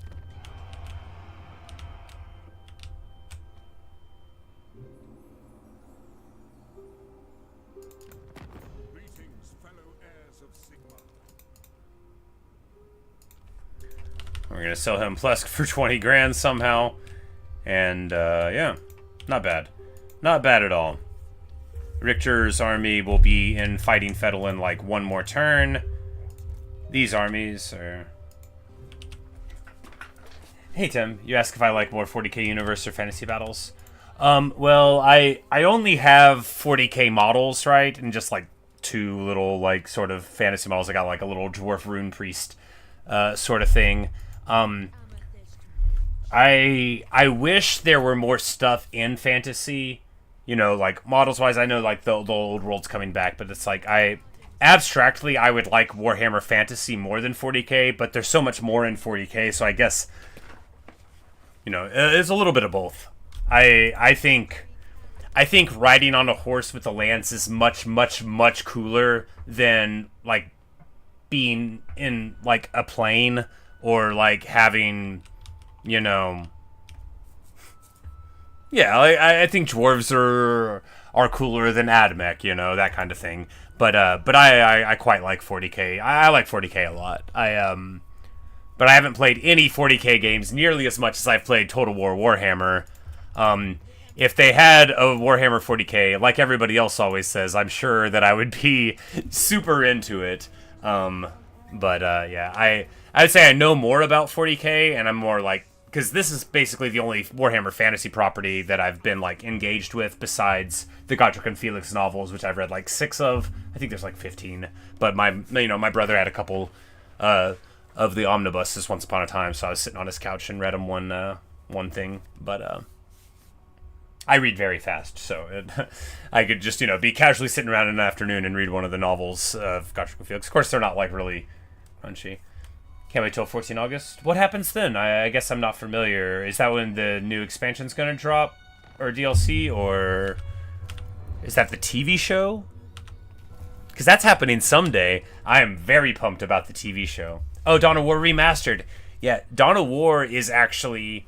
Greetings, fellow heirs of Sigma. We're going to sell him Plesk for 20 grand somehow. And, yeah, not bad. Not bad at all. Richter's army will be in fighting Fettel in, like, one more turn. These armies are... Hey, Tim. You ask if I like more 40k universe or fantasy battles. Well, I only have 40k models, right? And just, like, two little, like, sort of fantasy models. I got, like, a little dwarf rune priest sort of thing. Amethyst I wish there were more stuff in fantasy, you know, like models-wise. I know like the old world's coming back, but it's like abstractly I would like Warhammer Fantasy more than 40k, but there's so much more in 40k, so I guess, you know, it's a little bit of both. I think riding on a horse with a lance is much cooler than like being in like a plane or like having, you know, yeah, I think dwarves are cooler than Admech, you know, that kind of thing. But I quite like 40k. I like 40k a lot. But I haven't played any 40k games nearly as much as I've played Total War Warhammer. If they had a Warhammer 40k, like everybody else always says, I'm sure that I would be super into it. Yeah, I would say I know more about 40k, and I'm more like, because this is basically the only Warhammer Fantasy property that I've been like engaged with besides the Godric and Felix novels, which I've read like 6 of. I think there's like 15, but my brother had a couple of the omnibuses once upon a time, so I was sitting on his couch and read him one thing. But I read very fast, so I could just, be casually sitting around in an afternoon and read one of the novels of Gotrek Felix. Of course, they're not, like, really crunchy. Can't wait till 14 August. What happens then? I guess I'm not familiar. Is that when the new expansion's gonna drop? Or DLC? Or is that the TV show? Because that's happening someday. I am very pumped about the TV show. Oh, Dawn of War Remastered. Yeah, Dawn of War is actually...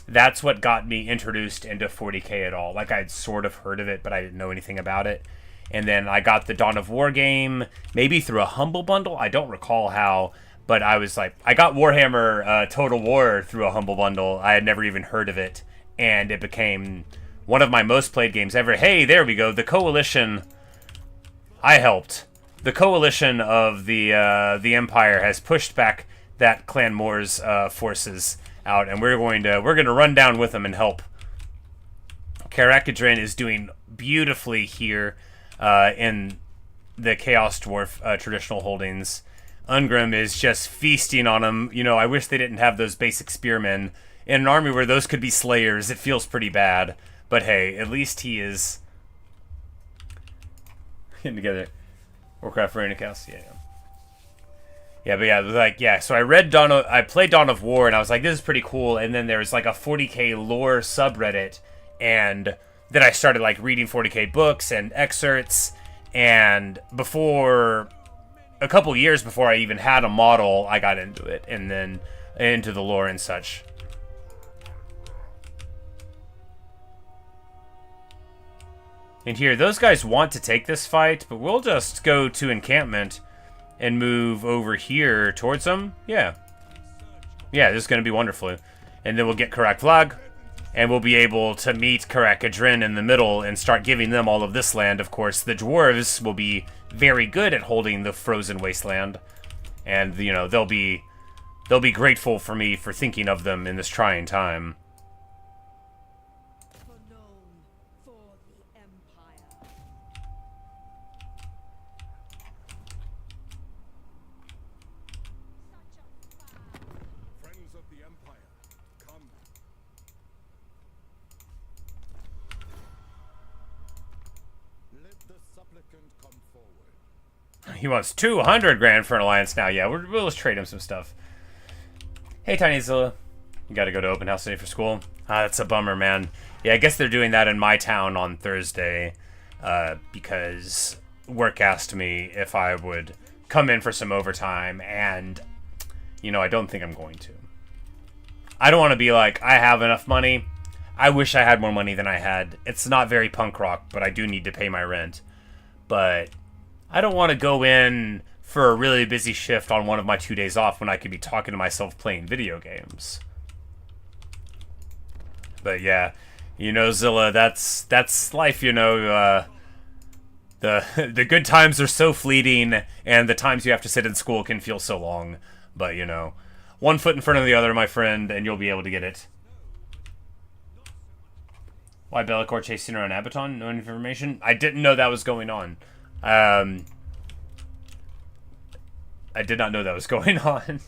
That's what got me introduced into 40K at all. Like, I'd sort of heard of it, but I didn't know anything about it. And then I got the Dawn of War game, maybe through a Humble Bundle. I don't recall how, but I was like... I got Warhammer Total War through a Humble Bundle. I had never even heard of it. And it became one of my most played games ever. Hey, there we go. The Coalition... I helped. The Coalition of the Empire has pushed back that Clan Moor's forces out, and we're going to run down with them and help. Karakadrin is doing beautifully here in the Chaos Dwarf traditional holdings. Ungrim is just feasting on them. I wish they didn't have those basic spearmen in an army where those could be slayers. It feels pretty bad, but hey, at least he is getting together. Warcraft Arena Chaos, yeah. Yeah, but yeah, so I played Dawn of War, and I was like, this is pretty cool, and then there's like a 40K lore subreddit, and then I started like reading 40K books and excerpts, and a couple years before I even had a model, I got into it, and then into the lore and such. And here, those guys want to take this fight, but we'll just go to encampment and move over here towards them. Yeah. Yeah, this is going to be wonderful. And then we'll get Karak Vlag, and we'll be able to meet Karak-Adrin in the middle and start giving them all of this land. Of course, the dwarves will be very good at holding the frozen wasteland. And, they'll be grateful for me for thinking of them in this trying time. He wants 200 grand for an alliance now. Yeah, we'll just trade him some stuff. Hey, Tiny Zilla. You gotta go to open house today for school. That's a bummer, man. Yeah, I guess they're doing that in my town on Thursday because work asked me if I would come in for some overtime, and, I don't think I'm going to. I don't want to be like, I have enough money. I wish I had more money than I had. It's not very punk rock, but I do need to pay my rent. But I don't want to go in for a really busy shift on one of my 2 days off when I could be talking to myself playing video games. But yeah, Zilla, that's life, the good times are so fleeting, and the times you have to sit in school can feel so long. But, one foot in front of the other, my friend, and you'll be able to get it. Why Bellicor chasing around Abaton? No information? I didn't know that was going on. I did not know that was going on.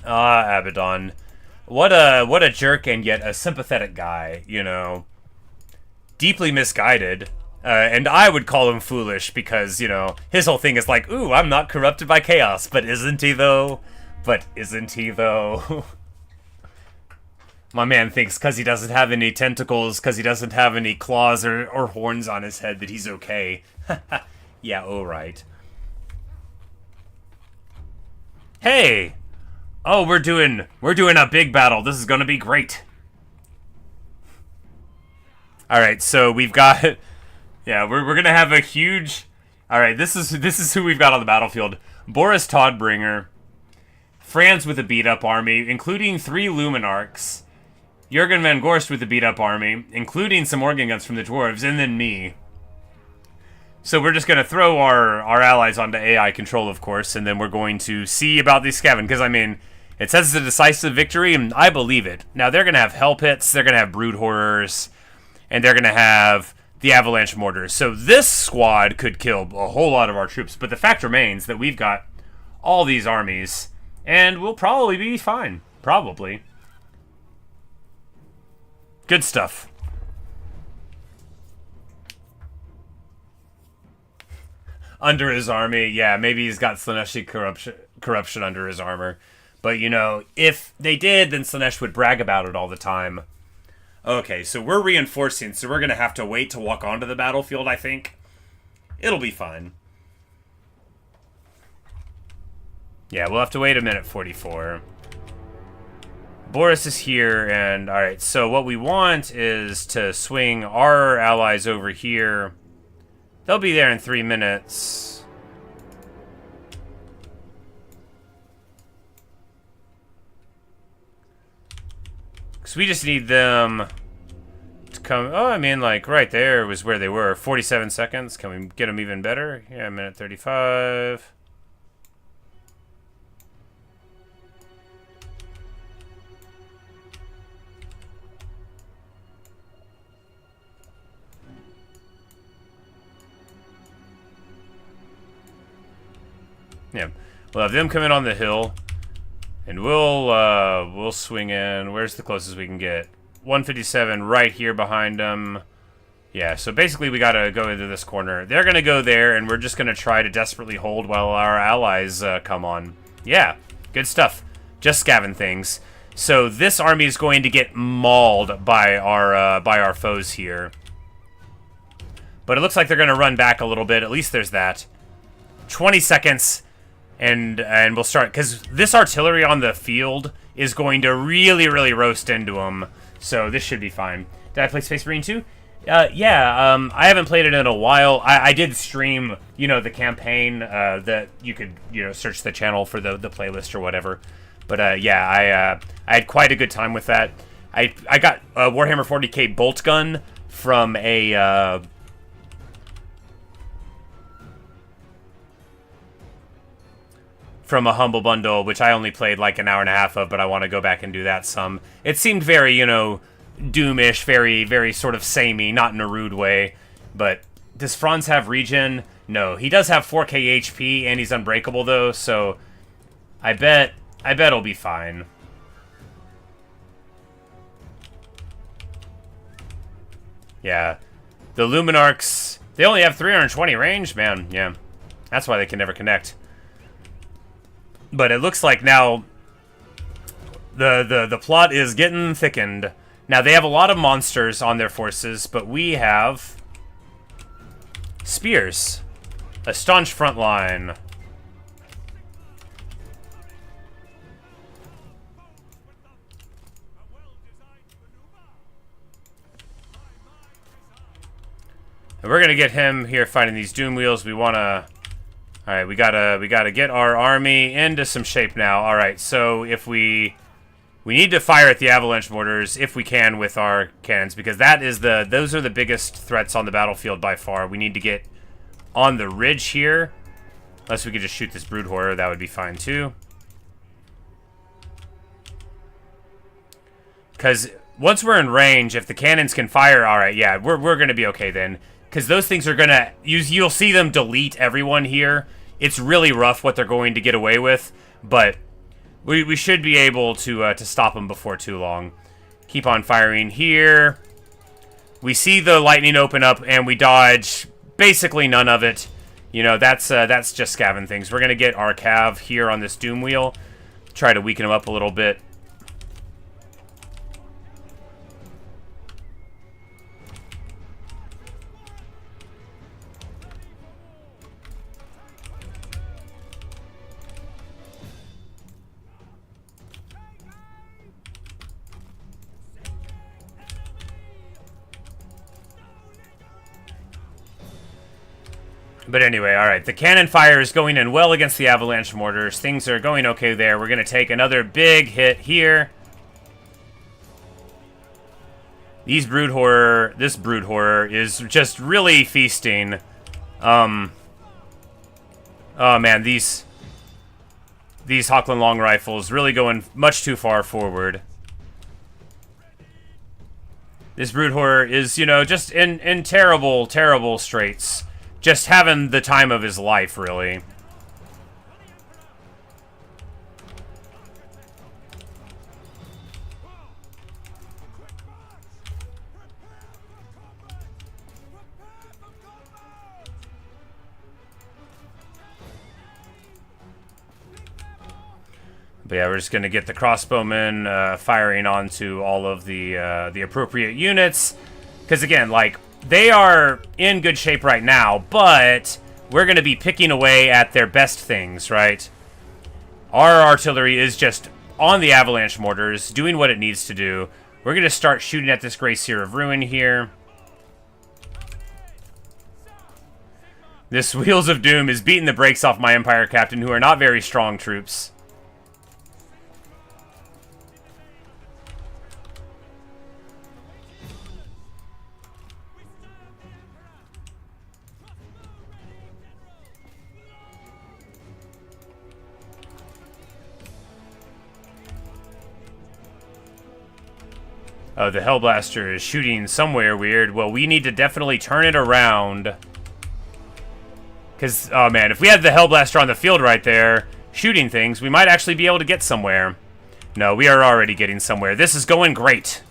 Abaddon. What a jerk, and yet a sympathetic guy, Deeply misguided. And I would call him foolish because, his whole thing is like, ooh, I'm not corrupted by chaos, but isn't he though? My man thinks because he doesn't have any tentacles, because he doesn't have any claws or horns on his head, that he's okay. Yeah, alright. Hey! Oh, we're doing a big battle. This is gonna be great. Alright, so we've got... Yeah, we're gonna have a huge... Alright, this is who we've got on the battlefield. Boris Todbringer. Franz with a beat-up army, including 3 Luminarchs. Jurgen van Gorst with a beat-up army, including some organ guns from the dwarves, and then me. So we're just going to throw our allies onto AI control, of course, and then we're going to see about these Skaven, because, it says it's a decisive victory, and I believe it. Now, they're going to have Hell Pits, they're going to have Brood Horrors, and they're going to have the Avalanche Mortars. So this squad could kill a whole lot of our troops, but the fact remains that we've got all these armies, and we'll probably be fine. Probably. Good stuff. Under his army, yeah, maybe he's got Slaneshi corruption under his armor. But, you know, if they did, then Slanesh would brag about it all the time. Okay, so we're reinforcing, so we're going to have to wait to walk onto the battlefield, I think. It'll be fine. Yeah, we'll have to wait a minute 44. Boris is here, and alright, so what we want is to swing our allies over here. They'll be there in 3 minutes. Because we just need them to come... Oh, I mean, like, right there was where they were. 47 seconds. Can we get them even better? Yeah, minute 35. Yeah, we'll have them come in on the hill, and we'll swing in. Where's the closest we can get? 157 right here behind them. Yeah, so basically we gotta go into this corner. They're gonna go there, and we're just gonna try to desperately hold while our allies come on. Yeah, good stuff. Just scavenging things. So this army is going to get mauled by our foes here. But it looks like they're gonna run back a little bit. At least there's that. 20 seconds. And we'll start, because this artillery on the field is going to really, really roast into them. So this should be fine. Did I play Space Marine 2? Yeah, I haven't played it in a while. I did stream, you know, the campaign that you could, you know, search the channel for the playlist or whatever. But yeah, I had quite a good time with that. I got a Warhammer 40k bolt gun from a... from a Humble Bundle, which I only played like an hour and a half of, but I want to go back and do that some. It seemed very, you know, Doomish, very, very sort of samey, not in a rude way. But does Franz have regen? No. He does have 4k HP, and he's unbreakable, though, so I bet he'll be fine. Yeah. The Luminarchs, they only have 320 range, man. Yeah. That's why they can never connect. But it looks like now the plot is getting thickened. Now, they have a lot of monsters on their forces, but we have spears. A staunch front line. And we're gonna get him here fighting these Doom Wheels. We wanna... Alright, we gotta get our army into some shape now. Alright, so if we need to fire at the avalanche mortars if we can with our cannons, because those are the biggest threats on the battlefield by far. We need to get on the ridge here. Unless we could just shoot this brood horror, that would be fine too. Because once we're in range, if the cannons can fire, alright, yeah, we're gonna be okay then. Because those things are gonna... You'll see them delete everyone here. It's really rough what they're going to get away with, but we should be able to stop them before too long. Keep on firing here. We see the lightning open up, and we dodge basically none of it. You know, that's just scavenging things. We're gonna get our cav here on this Doom Wheel. Try to weaken them up a little bit. But anyway, alright, the cannon fire is going in well against the avalanche mortars. Things are going okay there. We're going to take another big hit here. This brood horror is just really feasting. Oh man, these Hochland long rifles really going much too far forward. This brood horror is, you know, just in terrible, terrible straits. Just having the time of his life, really. But yeah, we're just going to get the crossbowmen firing onto all of the appropriate units. Because again, like, they are in good shape right now, but we're going to be picking away at their best things, right? Our artillery is just on the avalanche mortars, doing what it needs to do. We're going to start shooting at this Grey Seer of Ruin here. This Wheels of Doom is beating the brakes off my Empire Captain, who are not very strong troops. Oh, the Hellblaster is shooting somewhere weird. Well, we need to definitely turn it around. Because, oh man, if we had the Hellblaster on the field right there, shooting things, we might actually be able to get somewhere. No, we are already getting somewhere. This is going great.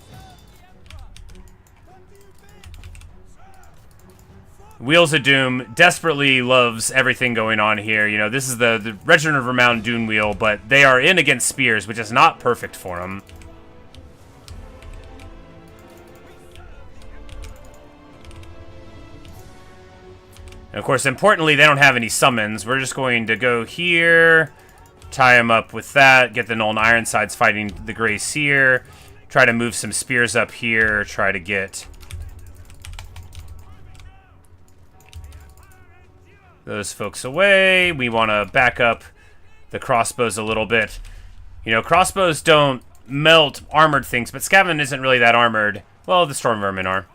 Wheels of Doom desperately loves everything going on here. You know, this is the Regiment of Renown Dune Wheel, but they are in against Spears, which is not perfect for them. And of course, importantly, they don't have any summons. We're just going to go here, tie them up with that, get the Nuln Ironsides fighting the Grey Seer, try to move some spears up here, try to get those folks away. We want to back up the crossbows a little bit. You know, crossbows don't melt armored things, but Skaven isn't really that armored. Well, the Storm Vermin are.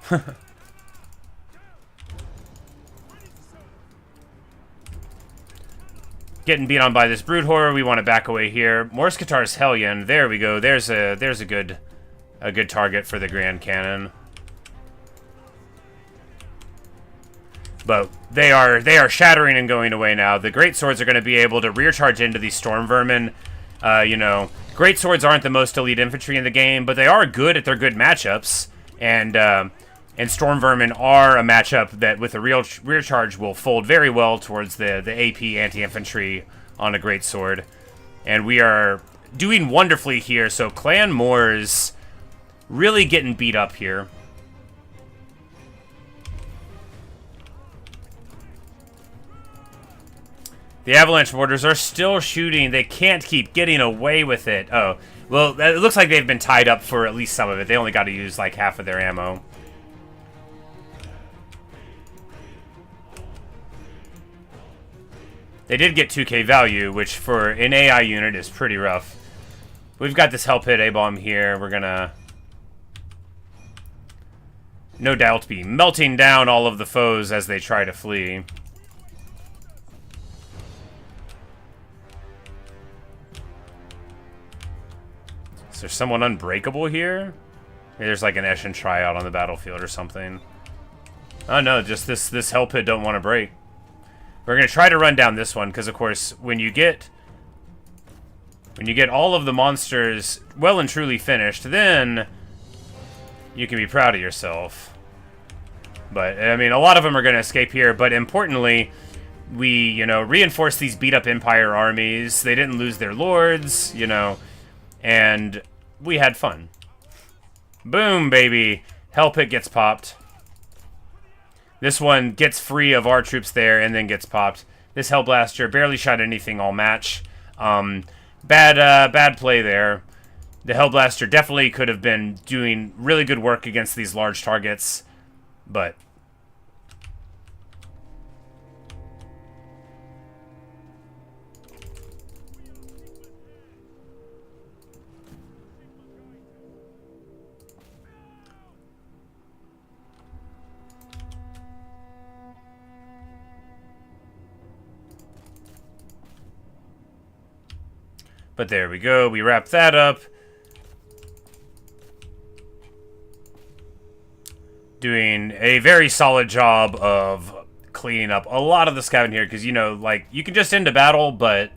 Getting beat on by this Brood Horror. We want to back away here. Morskatar's Hellion. There we go. There's a good target for the Grand Cannon. But they are shattering and going away now. The Great Swords are going to be able to rear charge into these Storm Vermin. You know, Great Swords aren't the most elite infantry in the game, but they are good at their good matchups. And Storm Vermin are a matchup that, with a real rear charge, will fold very well towards the AP anti-infantry on a Great Sword. And we are doing wonderfully here, so Clan Moors really getting beat up here. The Avalanche Mortars are still shooting. They can't keep getting away with it. Oh, well, it looks like they've been tied up for at least some of it. They only got to use like half of their ammo. They did get 2k value, which for an AI unit is pretty rough. We've got this Hell Pit A-Bomb here. We're gonna, no doubt, be melting down all of the foes as they try to flee. Is there someone unbreakable here? Maybe there's like an Eshin tryout on the battlefield or something. Oh no, just this Hell Pit don't want to break. We're going to try to run down this one, because of course, when you get all of the monsters well and truly finished, then you can be proud of yourself. But, I mean, a lot of them are going to escape here, but importantly, we, you know, reinforce these beat-up Empire armies. They didn't lose their lords, you know, and we had fun. Boom, baby. Hell Pit gets popped. This one gets free of our troops there and then gets popped. This Hellblaster barely shot anything all match. Bad play there. The Hellblaster definitely could have been doing really good work against these large targets, but there we go. We wrap that up. Doing a very solid job of cleaning up a lot of the Skaven here, because, you know, like, you can just end a battle, but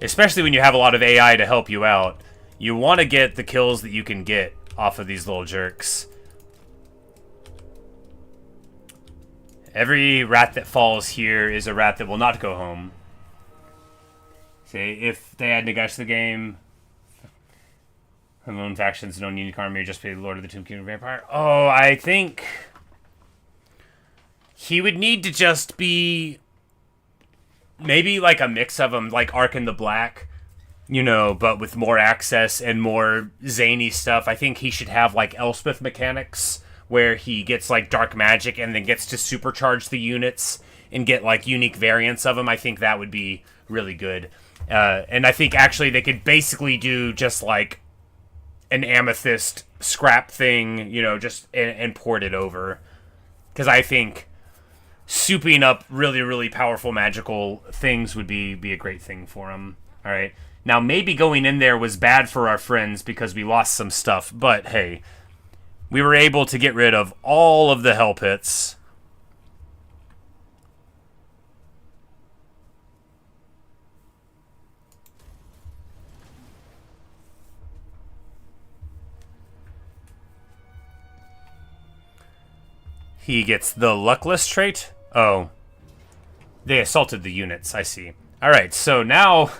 especially when you have a lot of AI to help you out, you want to get the kills that you can get off of these little jerks. Every rat that falls here is a rat that will not go home. Say, if they add Nagash to the game, lone factions, no unique army, just play Lord of the Tomb King Vampire. Oh, I think he would need to just be maybe like a mix of them, like Ark in the Black, you know, but with more access and more zany stuff. I think he should have like Elspeth mechanics where he gets like dark magic and then gets to supercharge the units and get like unique variants of them. I think that would be really good. And I think actually they could basically do just like an amethyst scrap thing, you know, just and port it over. Because I think souping up really, really powerful magical things would be a great thing for him. All right. Now, maybe going in there was bad for our friends because we lost some stuff. But, hey, we were able to get rid of all of the hell pits. He gets the luckless trait. Oh. They assaulted the units, I see. Alright, so now...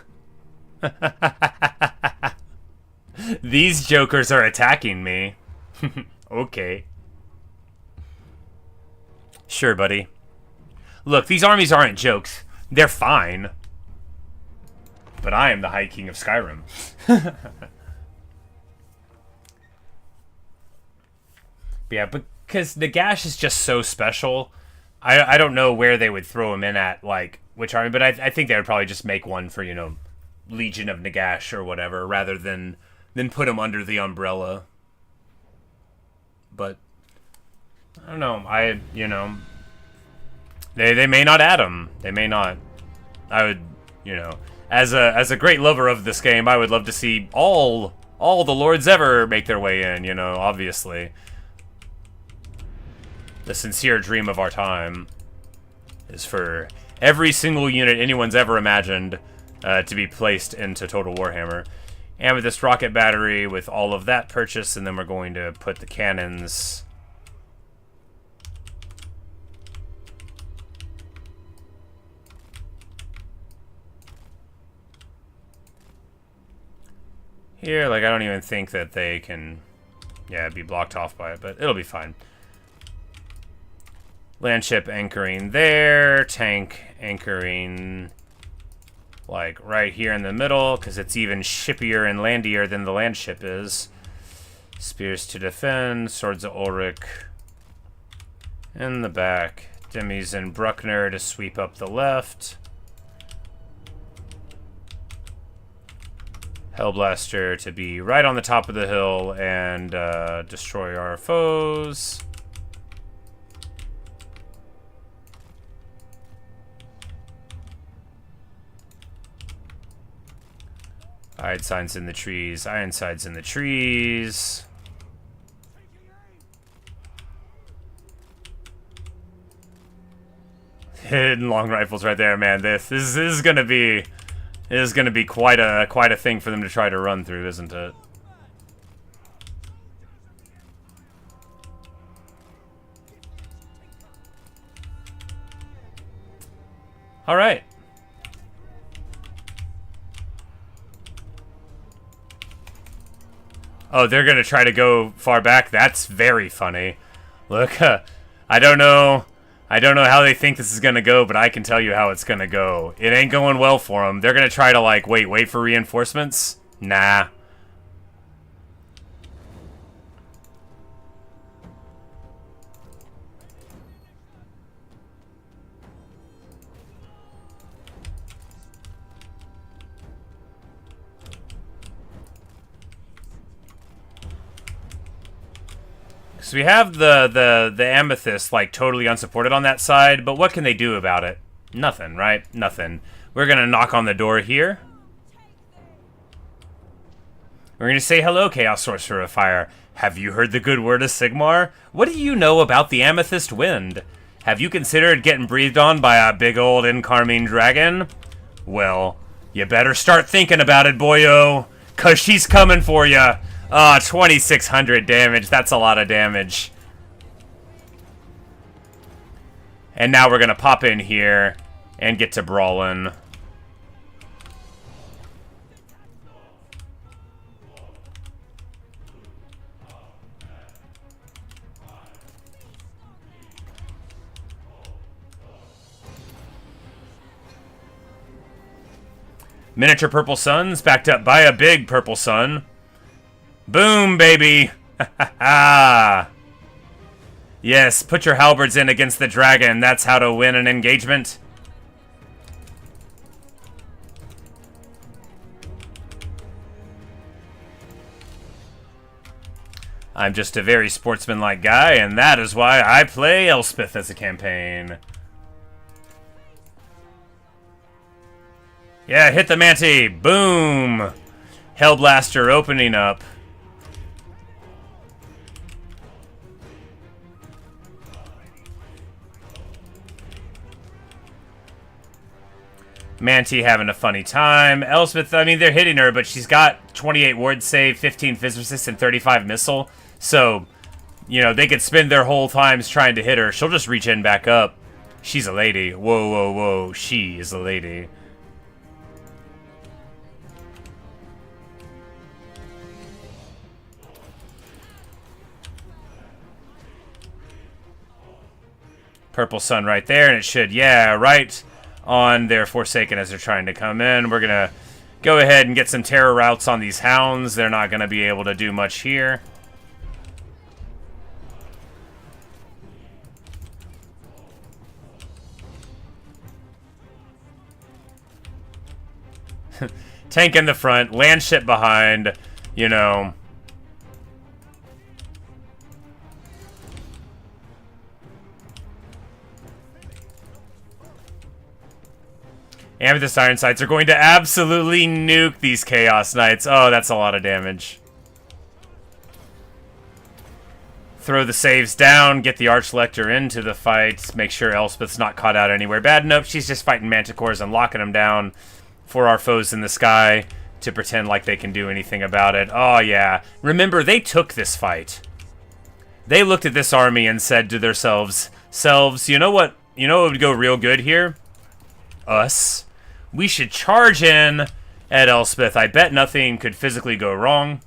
These jokers are attacking me. Okay. Sure, buddy. Look, these armies aren't jokes. They're fine. But I am the High King of Skyrim. Yeah, because Nagash is just so special. I don't know where they would throw him in at, like, which army, but I think they would probably just make one for, you know, Legion of Nagash or whatever, rather than put him under the umbrella. But I don't know. You know, they may not add him. They may not. I would, you know, as a great lover of this game, I would love to see all the lords ever make their way in, you know, obviously. The sincere dream of our time is for every single unit anyone's ever imagined to be placed into Total Warhammer. And with this rocket battery, with all of that purchase, and then we're going to put the cannons here. Like, I don't even think that they can, yeah, be blocked off by it, but it'll be fine. Landship anchoring there, tank anchoring like right here in the middle, because it's even shippier and landier than the landship is. Spears to defend, Swords of Ulrich in the back. Demis and Bruckner to sweep up the left. Hellblaster to be right on the top of the hill and destroy our foes. Ironsides in the trees. Ironsides in the trees. Hidden long rifles right there, man. This is gonna be quite a thing for them to try to run through, isn't it? All right. Oh, they're gonna try to go far back? That's very funny. Look, I don't know how they think this is gonna go, but I can tell you how it's gonna go. It ain't going well for them. They're gonna try to, like, wait for reinforcements? Nah. So we have the amethyst, like, totally unsupported on that side, but what can they do about it? Nothing, right? Nothing. We're gonna knock on the door here. We're gonna say, hello, Chaos Sorcerer of Fire. Have you heard the good word of Sigmar? What do you know about the amethyst wind? Have you considered getting breathed on by a big old incarmine dragon? Well, you better start thinking about it, boyo, 'cause she's coming for ya. 2,600 damage. That's a lot of damage. And now we're going to pop in here and get to brawling. Miniature purple suns backed up by a big purple sun. Boom, baby! Ha ha ha! Yes, put your halberds in against the dragon. That's how to win an engagement. I'm just a very sportsmanlike guy, and that is why I play Elspeth as a campaign. Yeah, hit the Manti! Boom! Hellblaster opening up. Manti having a funny time. Elspeth, I mean, they're hitting her, but she's got 28 ward save, 15 phys resist, and 35 missile. So, you know, they could spend their whole times trying to hit her. She'll just reach in back up. She's a lady. Whoa, whoa, whoa. She is a lady. Purple sun right there, and it should, yeah, right on their Forsaken as they're trying to come in. We're going to go ahead and get some terror routes on these hounds. They're not going to be able to do much here. Tank in the front, land ship behind, you know. Amethyst Iron Sights are going to absolutely nuke these Chaos Knights. Oh, that's a lot of damage. Throw the saves down, get the Archlector into the fight, make sure Elspeth's not caught out anywhere bad. Nope, she's just fighting Manticores and locking them down for our foes in the sky to pretend like they can do anything about it. Oh, yeah. Remember, they took this fight. They looked at this army and said to themselves, you know what? You know what would go real good here? Us. We should charge in at Elspeth. I bet nothing could physically go wrong.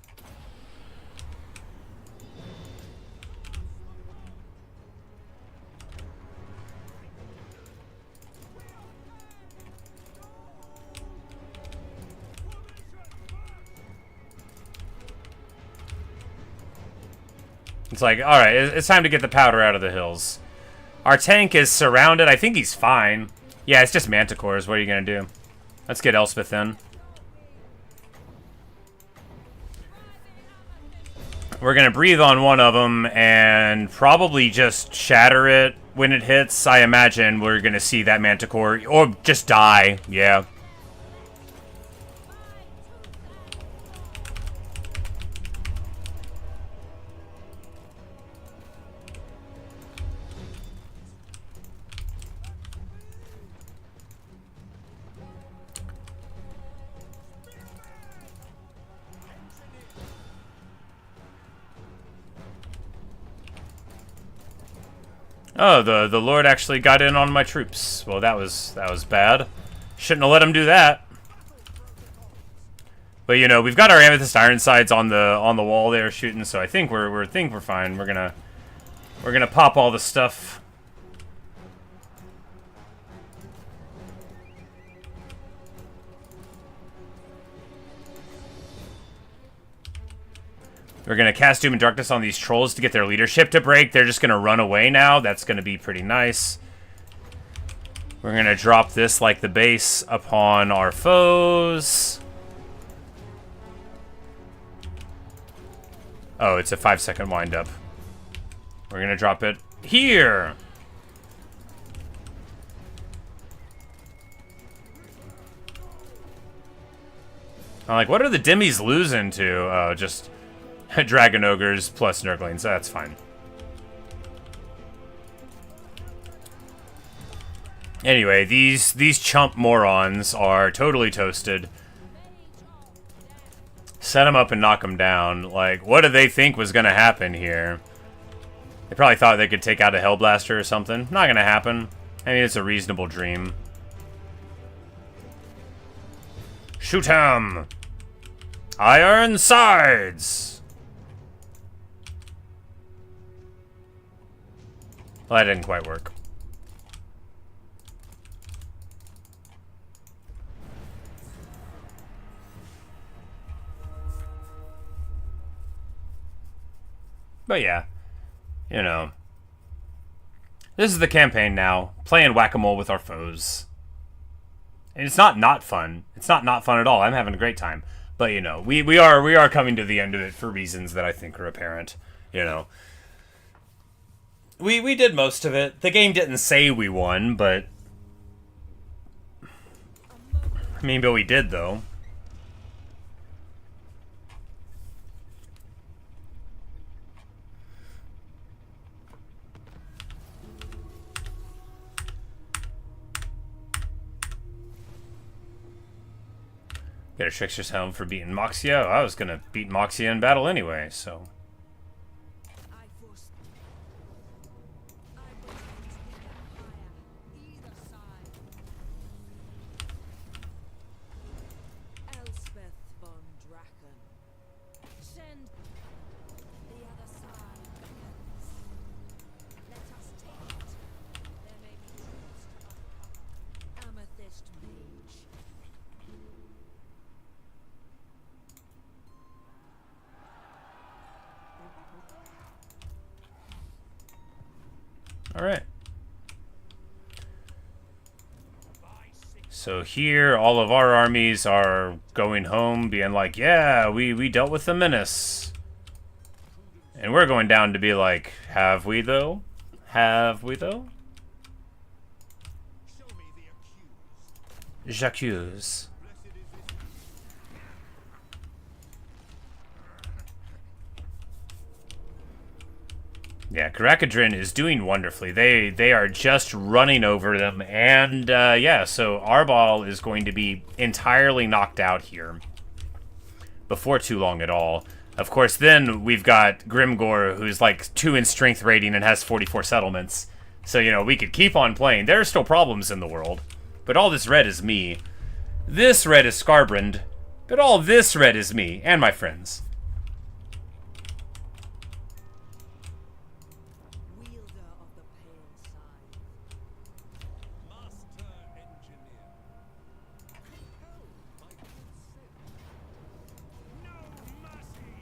It's like, alright, it's time to get the powder out of the hills. Our tank is surrounded. I think he's fine. Yeah, it's just Manticores. What are you going to do? Let's get Elspeth in. We're going to breathe on one of them and probably just shatter it when it hits. I imagine we're going to see that Manticore. Or just die. Yeah. Oh, the Lord actually got in on my troops. Well, that was bad. Shouldn't have let him do that. But you know, we've got our Amethyst Ironsides on the wall there shooting, so I think we're fine. We're gonna pop all the stuff. We're going to cast Doom and Darkness on these trolls to get their leadership to break. They're just going to run away now. That's going to be pretty nice. We're going to drop this like the base upon our foes. Oh, it's a 5-second windup. We're going to drop it here. I'm like, what are the Dimmies losing to? Oh, just Dragon Ogres plus Nurglings. That's fine. Anyway, these chump morons are totally toasted. Set them up and knock them down. Like, what did they think was going to happen here? They probably thought they could take out a Hellblaster or something. Not going to happen. I mean, it's a reasonable dream. Shoot him! Iron sides! Well, that didn't quite work. But yeah, you know. This is the campaign now. Playing whack-a-mole with our foes. And it's not fun. It's not fun at all. I'm having a great time. But, you know, we are coming to the end of it for reasons that I think are apparent. You know. We did most of it. The game didn't say we won, but... I mean, but we did, though. Get a Trickster's Helm for beating Moxia. I was gonna beat Moxia in battle anyway, so... I force. I will fire either side. Elspeth von Draken. Send the other side beckons. Let us take it. There may be truths to uncover. Amethyst Mage. Alright. So here, all of our armies are going home, being like, yeah, we dealt with the menace. And we're going down to be like, have we though? Have we though? Show me the accused. J'accuse. Yeah, Karakadrin is doing wonderfully. They are just running over them, and yeah, so Arbal is going to be entirely knocked out here before too long at all. Of course, then we've got Grimgor, who's like 2 in strength rating and has 44 settlements. So, you know, we could keep on playing. There are still problems in the world, but all this red is me. This red is Scarbrand, but all this red is me and my friends. Wielder of the pale side. Master engineer. Hell, my consent. No mercy.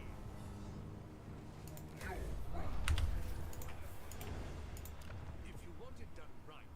If you want it done right,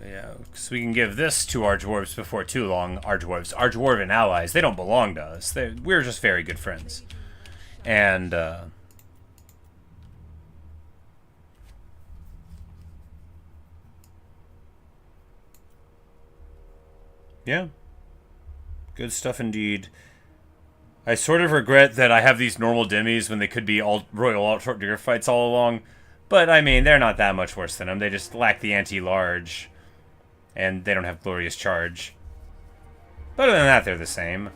Yeah, so we can give this to our dwarves before too long. Our dwarven allies. They don't belong to us. We're just very good friends. And, yeah. Good stuff indeed. I sort of regret that I have these normal demis when they could be all Royal Alt Digger fights all along. But, I mean, they're not that much worse than them. They just lack the anti-large. And they don't have Glorious Charge. But other than that, they're the same.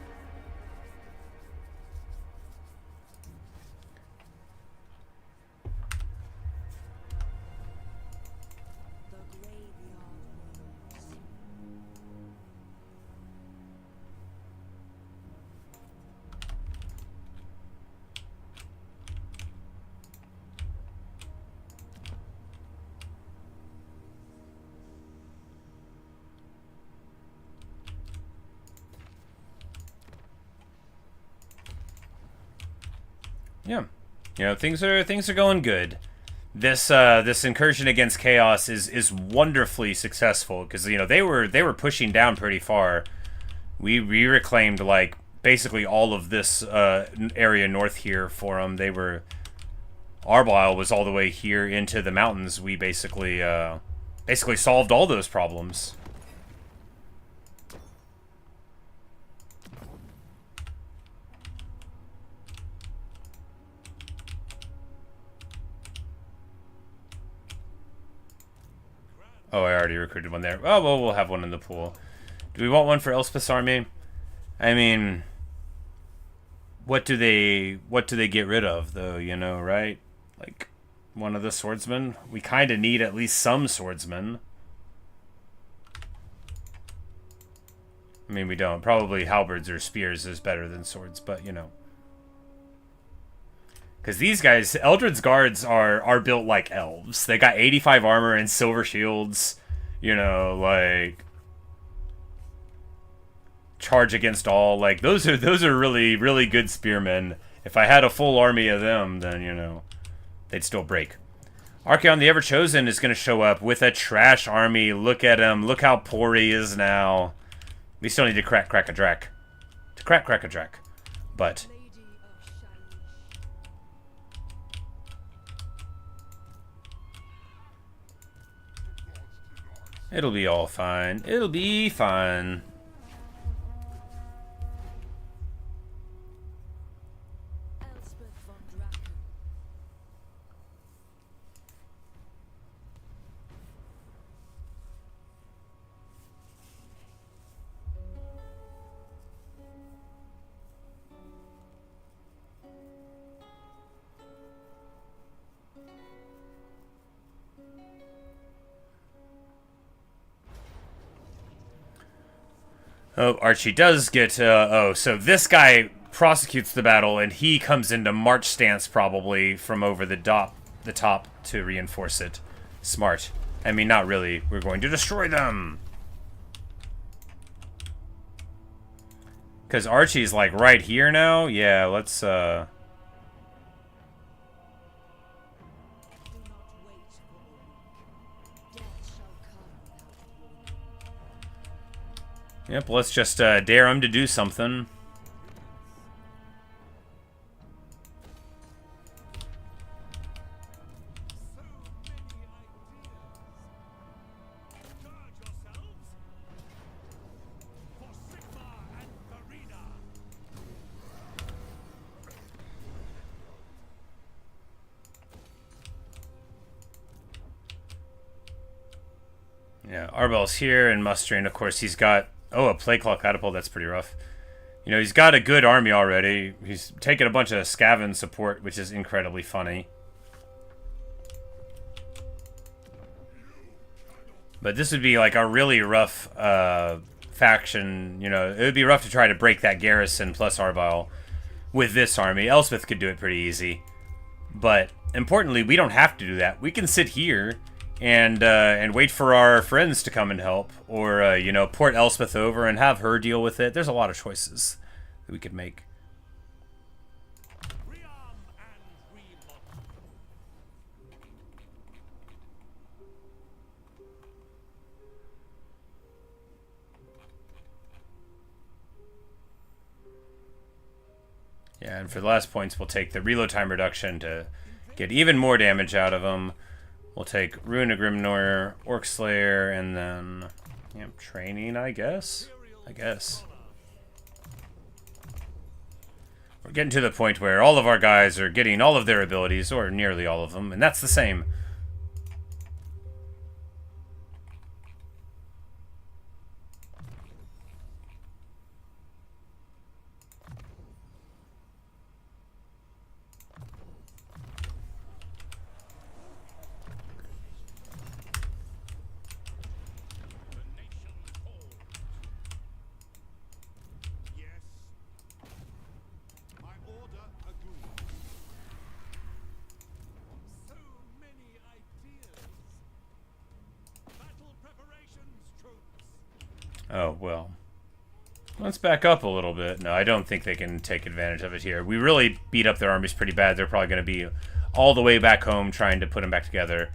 The graveyard moves. Yeah. You know, things are going good. This incursion against Chaos is wonderfully successful because, you know, they were pushing down pretty far. We reclaimed like basically all of this area north here for them. Arbile was all the way here into the mountains. We basically solved all those problems. Oh, I already recruited one there. Oh, well, we'll have one in the pool. Do we want one for Elspeth's army? I mean, what do they get rid of, though, you know, right? Like, one of the swordsmen? We kind of need at least some swordsmen. I mean, we don't. Probably halberds or spears is better than swords, but, you know. Because these guys, Eldred's guards are built like elves. They got 85 armor and silver shields. You know, like... charge against all. Like, those are really, really good spearmen. If I had a full army of them, then, you know, they'd still break. Archaon the Ever-Chosen is going to show up with a trash army. Look at him. Look how poor he is now. We still need to crack a drac. To crack a drac. But... Lady of Shalish. it'll be all fine. It'll be fine. Elspeth von Draken. Oh, Archie does get, so this guy prosecutes the battle, and he comes into march stance, probably, from over the top to reinforce it. Smart. I mean, not really. We're going to destroy them! Because Archie's, like, right here now? Yeah, let's, Do not wait for the weak. Death shall come without warning. Yep, let's just, dare him to do something. So many ideas. Guard yourselves. For Sigma and Farina. Yeah, Arbel's here and mustering. Of course, he's got... Oh, a plague claw catapult. That's pretty rough. You know, he's got a good army already. He's taken a bunch of Scaven support, which is incredibly funny. But this would be like a really rough faction. You know, it would be rough to try to break that garrison plus Arbel with this army. Elspeth could do it pretty easy. But importantly, we don't have to do that. We can sit here and wait for our friends to come and help, or you know, port Elspeth over and have her deal with it. There's a lot of choices that we could make. Rearm and remodel. Yeah, and for the last points, we'll take the reload time reduction to get even more damage out of them. We'll take Ruin of Grimnor, Orc Slayer, and then training, I guess. We're getting to the point where all of our guys are getting all of their abilities, or nearly all of them, and that's the same. The nation calls. Yes. My order agrees. So many ideas. Battle preparations, troops. Oh, well. Let's back up a little bit. No, I don't think they can take advantage of it here. We really beat up their armies pretty bad. They're probably going to be all the way back home trying to put them back together.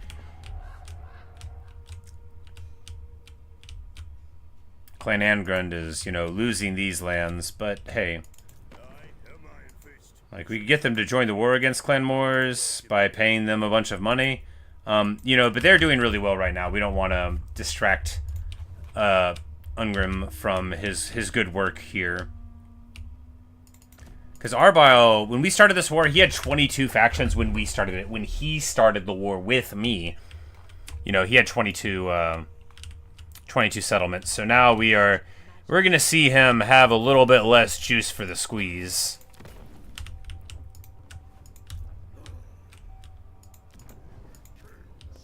Clan Angrund is, you know, losing these lands, but hey. Like, we could get them to join the war against Clan Moors by paying them a bunch of money. You know, but they're doing really well right now. We don't want to distract Ungrim from his good work here. Because Arbile, when we started this war, he had 22 factions when we started it. When he started the war with me, you know, he had 22 settlements. So now we're going to see him have a little bit less juice for the squeeze.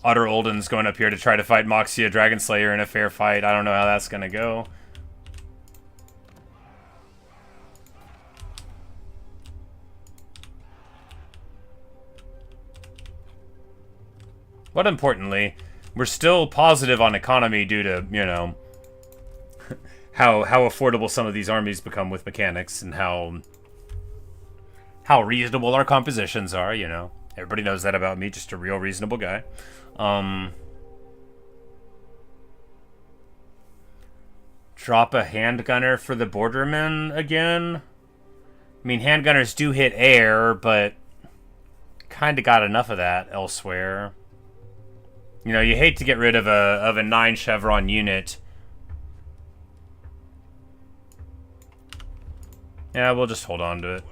Otter Olden's going up here to try to fight Moxia Dragonslayer in a fair fight. I don't know how that's going to go. But importantly, we're still positive on economy due to, you know, how affordable some of these armies become with mechanics and how reasonable our compositions are, you know. Everybody knows that about me, just a real reasonable guy. Drop a handgunner for the bordermen again. I mean, handgunners do hit air, but kind of got enough of that elsewhere. You know, you hate to get rid of a 9 chevron unit. Yeah, we'll just hold on to it.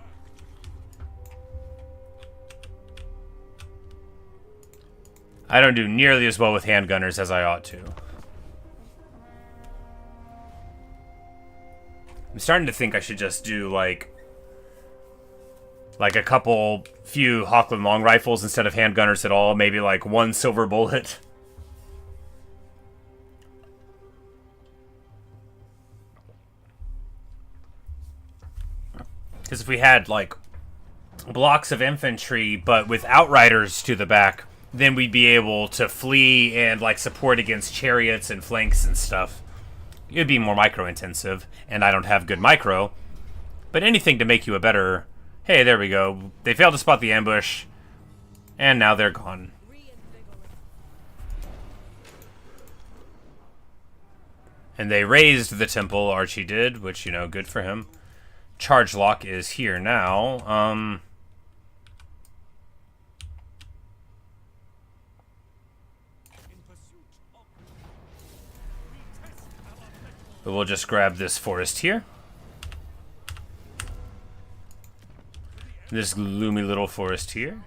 I don't do nearly as well with handgunners as I ought to. I'm starting to think I should just do, like a few Hawkland long rifles instead of handgunners at all. Maybe, like, 1 silver bullet. Because if we had, like, blocks of infantry, but with outriders to the back, then we'd be able to flee and, like, support against chariots and flanks and stuff. It'd be more micro-intensive, and I don't have good micro. But anything to make you a better... Hey, there we go. They failed to spot the ambush, and now they're gone. And they raised the temple, Archie did, which, you know, good for him. Charge lock is here now. But we'll just grab this forest here. This gloomy little forest here.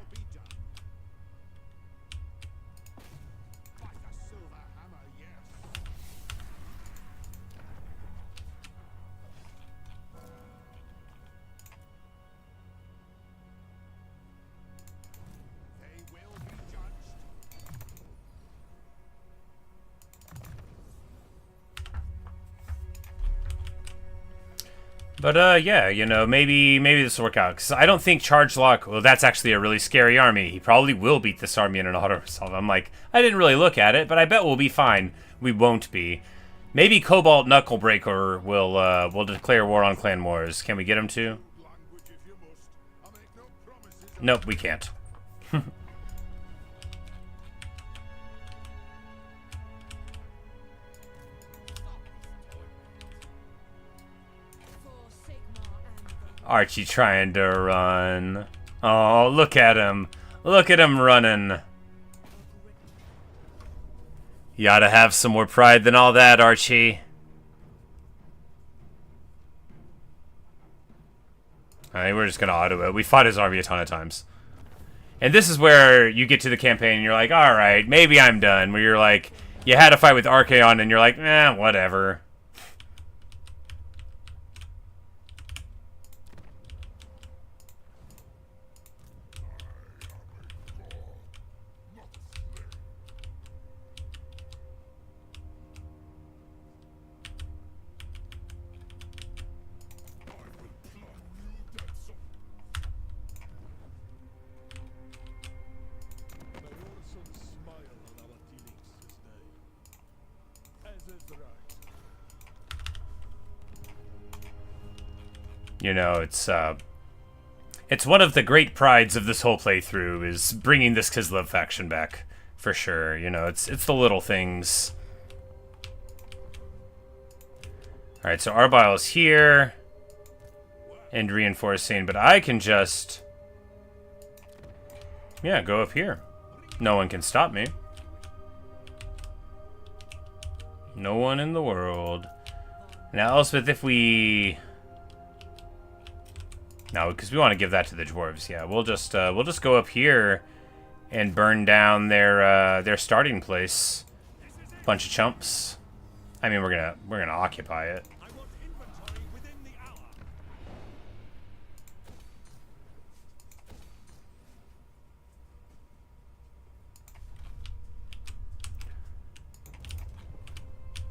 But, yeah, you know, maybe this will work out. Because I don't think Charge Lock... Well, that's actually a really scary army. He probably will beat this army in an auto-resolve. I'm like, I didn't really look at it, but I bet we'll be fine. We won't be. Maybe Cobalt Knucklebreaker will declare war on Clan Wars. Can we get him to? Nope, we can't. Archie trying to run. Oh, look at him. Look at him running. You ought to have some more pride than all that, Archie. Alright, we're just going to auto it. We fought his army a ton of times. And this is where you get to the campaign and you're like, alright, maybe I'm done. Where you're like, you had a fight with Archaon and you're like, whatever. You know, it's one of the great prides of this whole playthrough is bringing this Kislev faction back, for sure. You know, it's the little things. All right, so Arbyle's here and reinforcing, but I can just, yeah, go up here. No one can stop me. No one in the world. Now, Elspeth, if we... No, because we want to give that to the dwarves. Yeah, we'll just go up here and burn down their starting place. Bunch of chumps. I mean, we're gonna occupy it.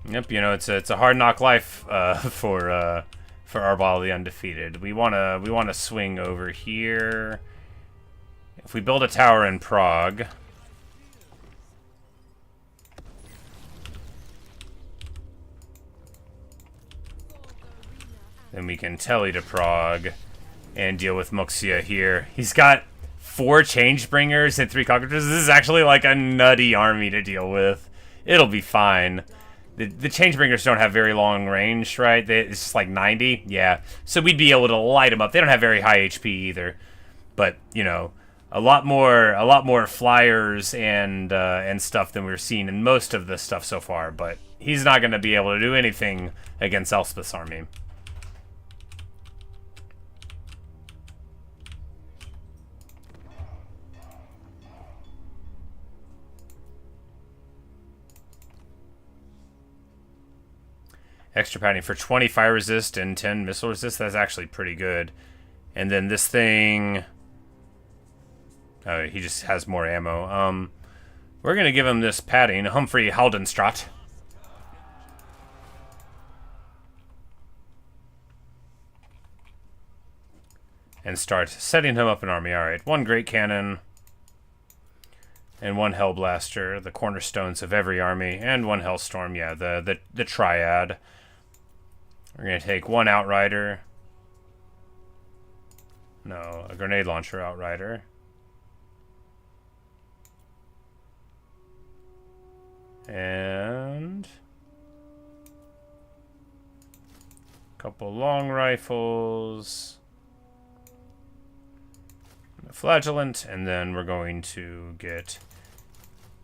Yep, you know, it's a hard knock life for Arbal the Undefeated. We wanna swing over here. If we build a tower in Prague, Then we can tele to Prague and deal with Muxia here. He's got 4 Changebringers and 3 Cockroaches. This is actually like a nutty army to deal with. It'll be fine. The Changebringers don't have very long range, right? It's just like 90. Yeah. So we'd be able to light them up. They don't have very high HP either. But, you know, a lot more flyers and stuff than we're seeing in most of this stuff so far. But he's not going to be able to do anything against Elspeth's army. Extra padding for 20 fire resist and 10 missile resist. That's actually pretty good. And then this thing... Oh, he just has more ammo. We're going to give him this padding. Humphrey Haldenstraat. And start setting him up an army. Alright, 1 Great Cannon. And 1 Hellblaster. The cornerstones of every army. And 1 Hellstorm. Yeah, the triad. We're going to take 1 Outrider. No, a Grenade Launcher Outrider. And a couple long rifles. A Flagellant. And then we're going to get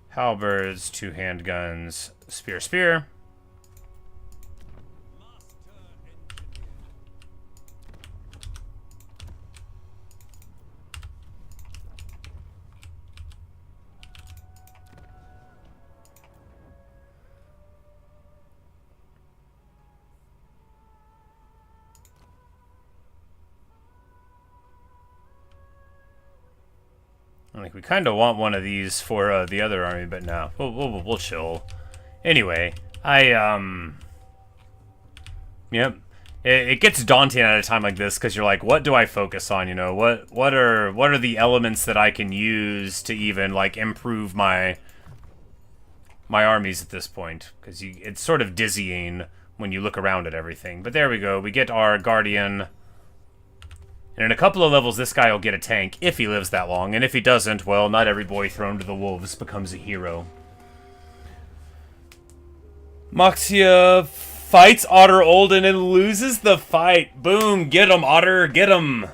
halberds, 2 handguns, spear. Like, we kind of want one of these for the other army, but no. We'll chill. Anyway, Yep. It gets daunting at a time like this, because you're like, what do I focus on, you know? What are the elements that I can use to even, like, improve my armies at this point? Because it's sort of dizzying when you look around at everything. But there we go. We get our Guardian... And in a couple of levels, this guy will get a tank, if he lives that long. And if he doesn't, well, not every boy thrown to the wolves becomes a hero. Muxia fights Otter Olden and loses the fight. Boom, get him, Otter, get him.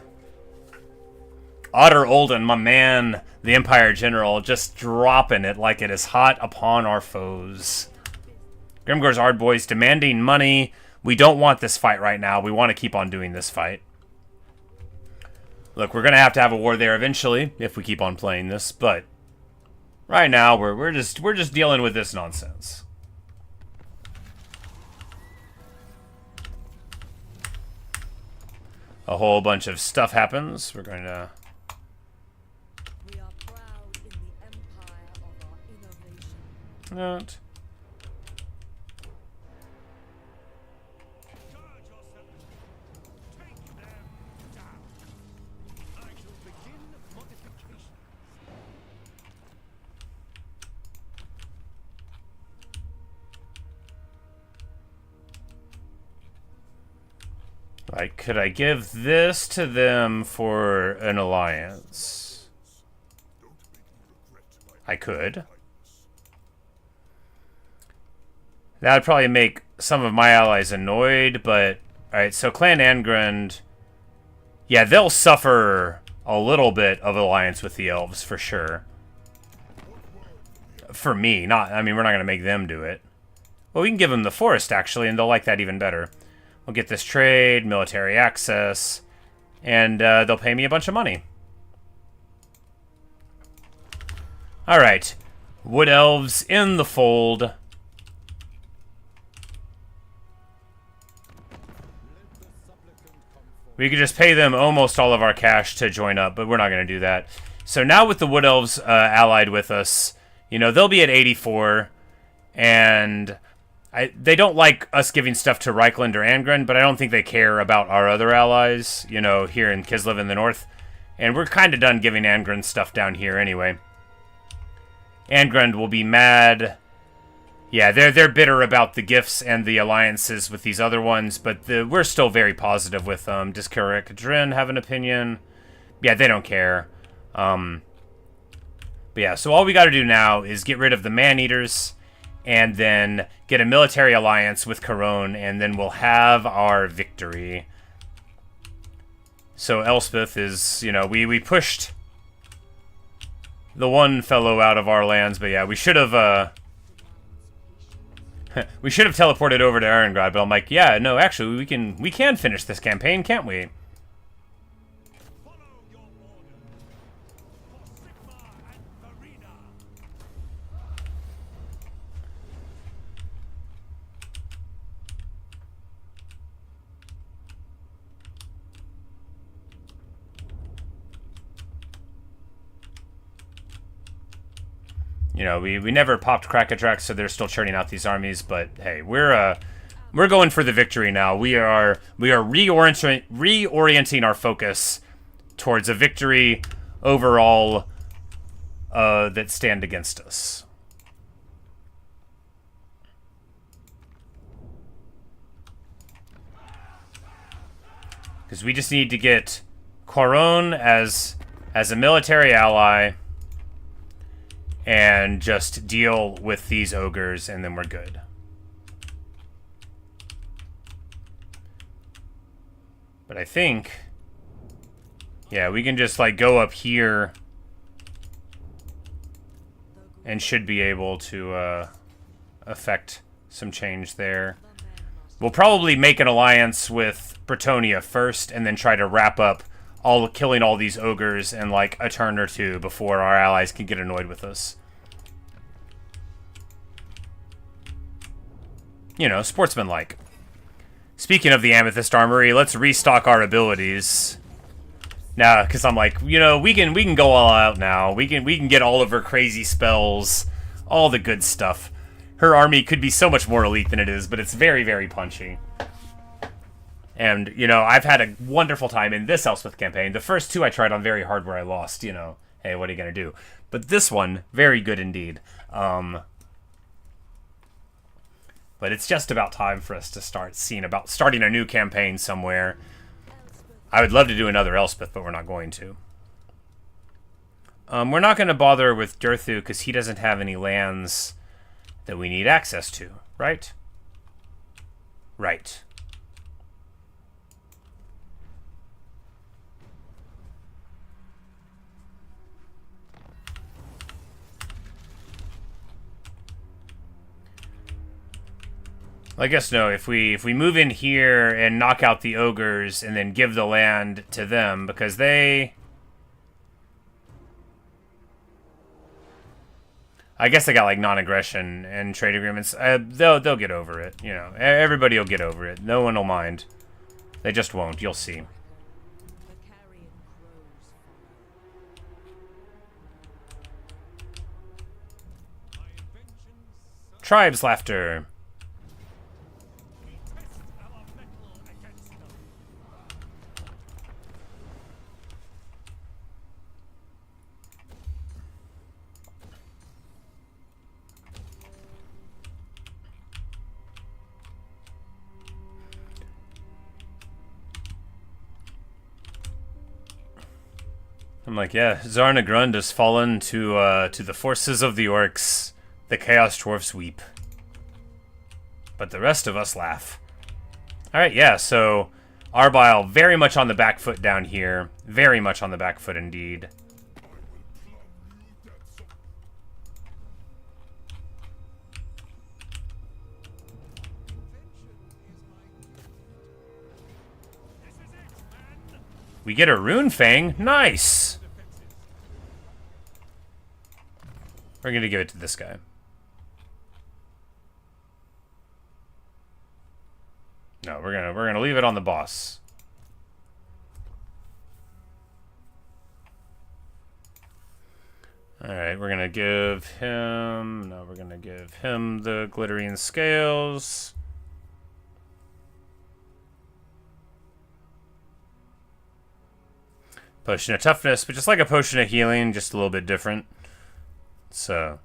Otter Olden, my man, the Empire General, just dropping it like it is hot upon our foes. Grimgor's Ardboys demanding money. We don't want this fight right now. We want to keep on doing this fight. Look, we're going to have a war there eventually if we keep on playing this, but right now we're just dealing with this nonsense. A whole bunch of stuff happens. We're going to... We are proud in the empire of our innovation. Not. Charge yourself. Take them down. I shall begin modifications. Like, could I give this to them for an alliance? I could. That would probably make some of my allies annoyed, but... Alright, so Clan Angrand... Yeah, they'll suffer a little bit of alliance with the elves, for sure. For me, not... I mean, we're not going to make them do it. Well, we can give them the forest, actually, and they'll like that even better. We'll get this trade, military access, and they'll pay me a bunch of money. Alright. Wood Elves in the fold. We could just pay them almost all of our cash to join up, but we're not going to do that. So now with the Wood Elves allied with us, you know, they'll be at 84, and... they don't like us giving stuff to Reichland or Angren, but I don't think they care about our other allies, you know, here in Kislev in the north. And we're kind of done giving Angren stuff down here anyway. Angren will be mad Yeah, they're bitter about the gifts and the alliances with these other ones, but we're still very positive with them. Does Karik Drin have an opinion? Yeah, they don't care. But yeah, so all we got to do now is get rid of the man-eaters and then get a military alliance with Khorne, and then we'll have our victory. So Elspeth is, you know, we pushed the one fellow out of our lands, but yeah, we should have we should have teleported over to Erengrad, but I'm like, yeah, no, actually we can finish this campaign, can't we? Follow your orders for Sigma and Verena. You know, we never popped Krakadrax, so they're still churning out these armies, but hey, we're going for the victory now. We are reorienting our focus towards a victory overall that stand against us. Because we just need to get Khorne as a military ally and just deal with these ogres, and then we're good. But I think, yeah, we can just like go up here and should be able to affect some change there. We'll probably make an alliance with Bretonnia first, and then try to wrap up killing all these ogres in like a turn or two before our allies can get annoyed with us. You know, sportsmanlike. Speaking of the Amethyst Armory, let's restock our abilities. Now, because I'm like, you know, we can go all out now. We can get all of her crazy spells, all the good stuff. Her army could be so much more elite than it is, but it's very, very punchy. And, you know, I've had a wonderful time in this Elspeth campaign. The first two I tried on very hard where I lost, you know. Hey, what are you going to do? But this one, very good indeed. But it's just about time for us to start seeing about starting a new campaign somewhere. I would love to do another Elspeth, but we're not going to. We're not going to bother with Durthu because he doesn't have any lands that we need access to, right? Right. I guess no, if we move in here and knock out the ogres and then give the land to them, because I guess they got like non-aggression and trade agreements. They'll get over it, you know. Everybody will get over it. No one will mind. They just won't. You'll see. Tribes laughter. I'm like, yeah, Zarna Grund has fallen to the forces of the orcs. The Chaos Dwarfs weep. But the rest of us laugh. Alright, yeah, so Arbile very much on the back foot down here. Very much on the back foot indeed. We get a Rune Fang. Nice! We're gonna give it to this guy. No, we're gonna leave it on the boss. Alright, we're gonna give him... No, we're gonna give him the glittering scales. Potion of toughness, but just like a potion of healing, just a little bit different. So,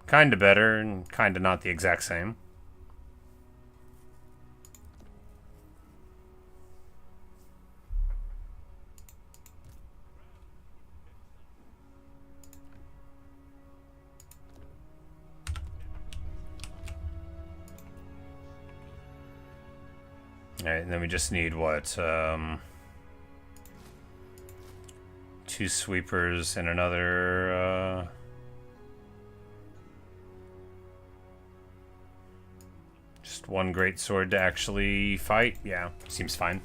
Kinda better, and kinda not the exact same. Alright, and then we just need, what, 2 sweepers and another, just 1 great sword to actually fight? Yeah, seems fine.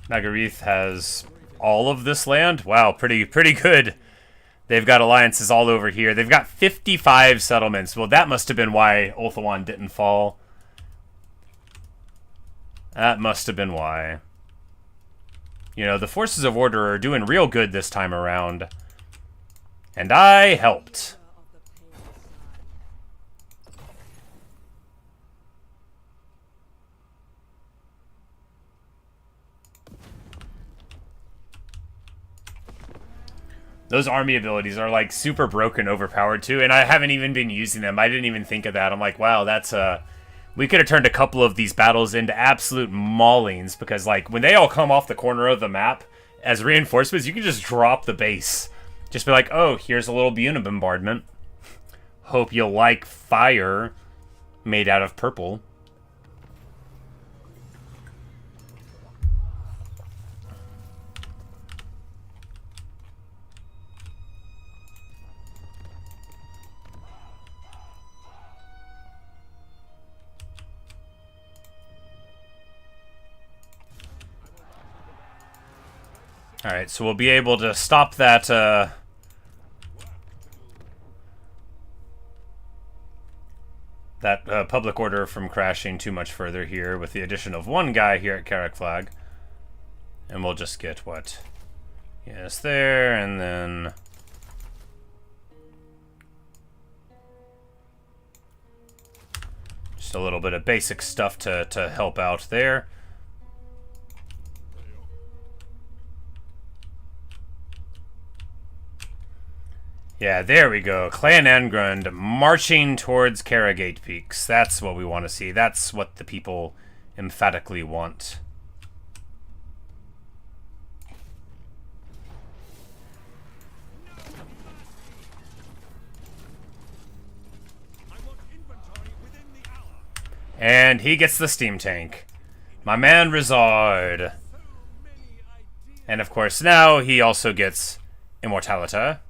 Nagareth has all of this land? Wow, pretty good. They've got alliances all over here. They've got 55 settlements. Well, that must have been why Ulthuan didn't fall. That must have been why. You know, the forces of order are doing real good this time around. And I helped. Those army abilities are, like, super broken, overpowered, too, and I haven't even been using them. I didn't even think of that. I'm like, wow, that's, we could have turned a couple of these battles into absolute maulings, because, like, when they all come off the corner of the map as reinforcements, you can just drop the base. Just be like, oh, here's a little Buna bombardment. Hope you like fire made out of purple. Alright, so we'll be able to stop that, public order from crashing too much further here with the addition of 1 guy here at Carrick Flag. And we'll just get what? Yes, there, and then... just a little bit of basic stuff to help out there. Yeah, there we go. Clan Angrund marching towards Carragate Peaks. That's what we want to see. That's what the people emphatically want. And he gets the steam tank. My man Rizard. And of course now he also gets Immortalita.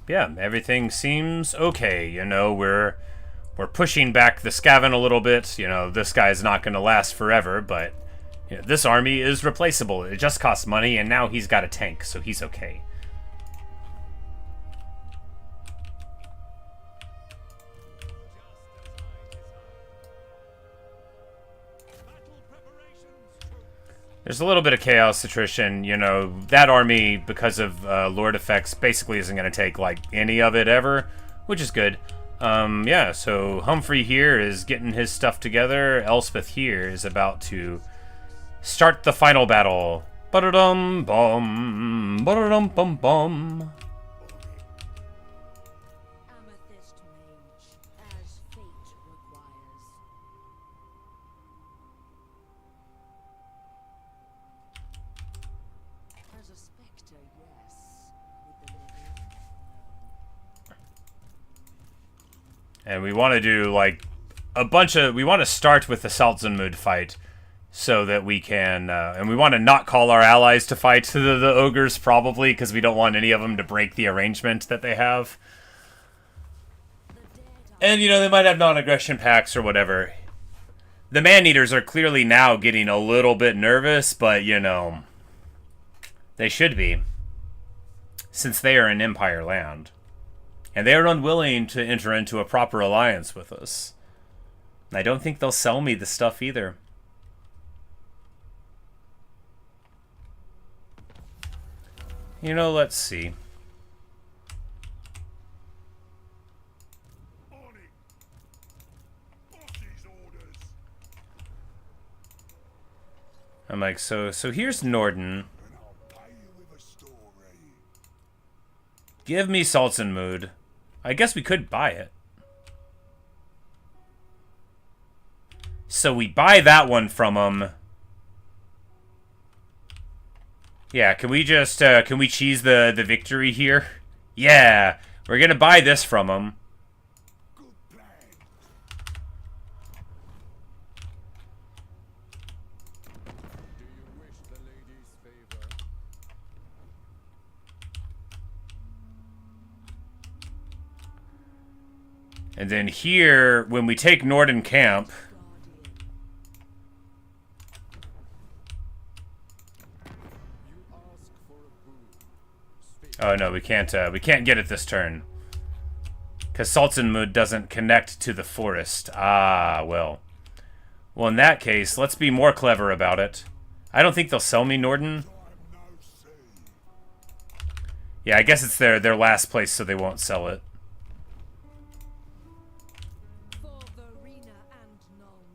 Yeah, everything seems okay. You know, we're pushing back the Skaven a little bit. You know, this guy's not going to last forever, but you know, this army is replaceable. It just costs money, and now he's got a tank, so he's okay. There's a little bit of chaos attrition, you know, that army, because of Lord effects, basically isn't going to take, like, any of it ever, which is good. Yeah, so Humphrey here is getting his stuff together. Elspeth here is about to start the final battle. Ba-da-dum-bum, ba-da-dum-bum-bum. Amethyst mage, as fate requires. As a spectre, yes. With the living, no. And we want to do, like, a bunch of... we want to start with the Salzenmud fight so that we can... and we want to not call our allies to fight the ogres, probably, because we don't want any of them to break the arrangement that they have. And, you know, they might have non-aggression pacts or whatever. The man-eaters are clearly now getting a little bit nervous, but, you know... they should be, since they are in Empire land. And they are unwilling to enter into a proper alliance with us. I don't think they'll sell me the stuff either. You know, let's see. On it. Boss's orders. I'm like, so here's Norden. And I'll pay you with a story. Give me Salton Mood. I guess we could buy it. So we buy that one from him. Yeah, can we just, can we cheese the victory here? Yeah, we're gonna buy this from him. Good plan. Do you wish the lady's favor? And then here, when we take Norden Camp... You ask for a boon. Speak. Oh no, we can't get it this turn. Because Salzenmud doesn't connect to the forest. Ah, well. Well, in that case, let's be more clever about it. I don't think they'll sell me Norden. I'm no sea. Yeah, I guess it's their last place, so they won't sell it. For Verena and Nuln.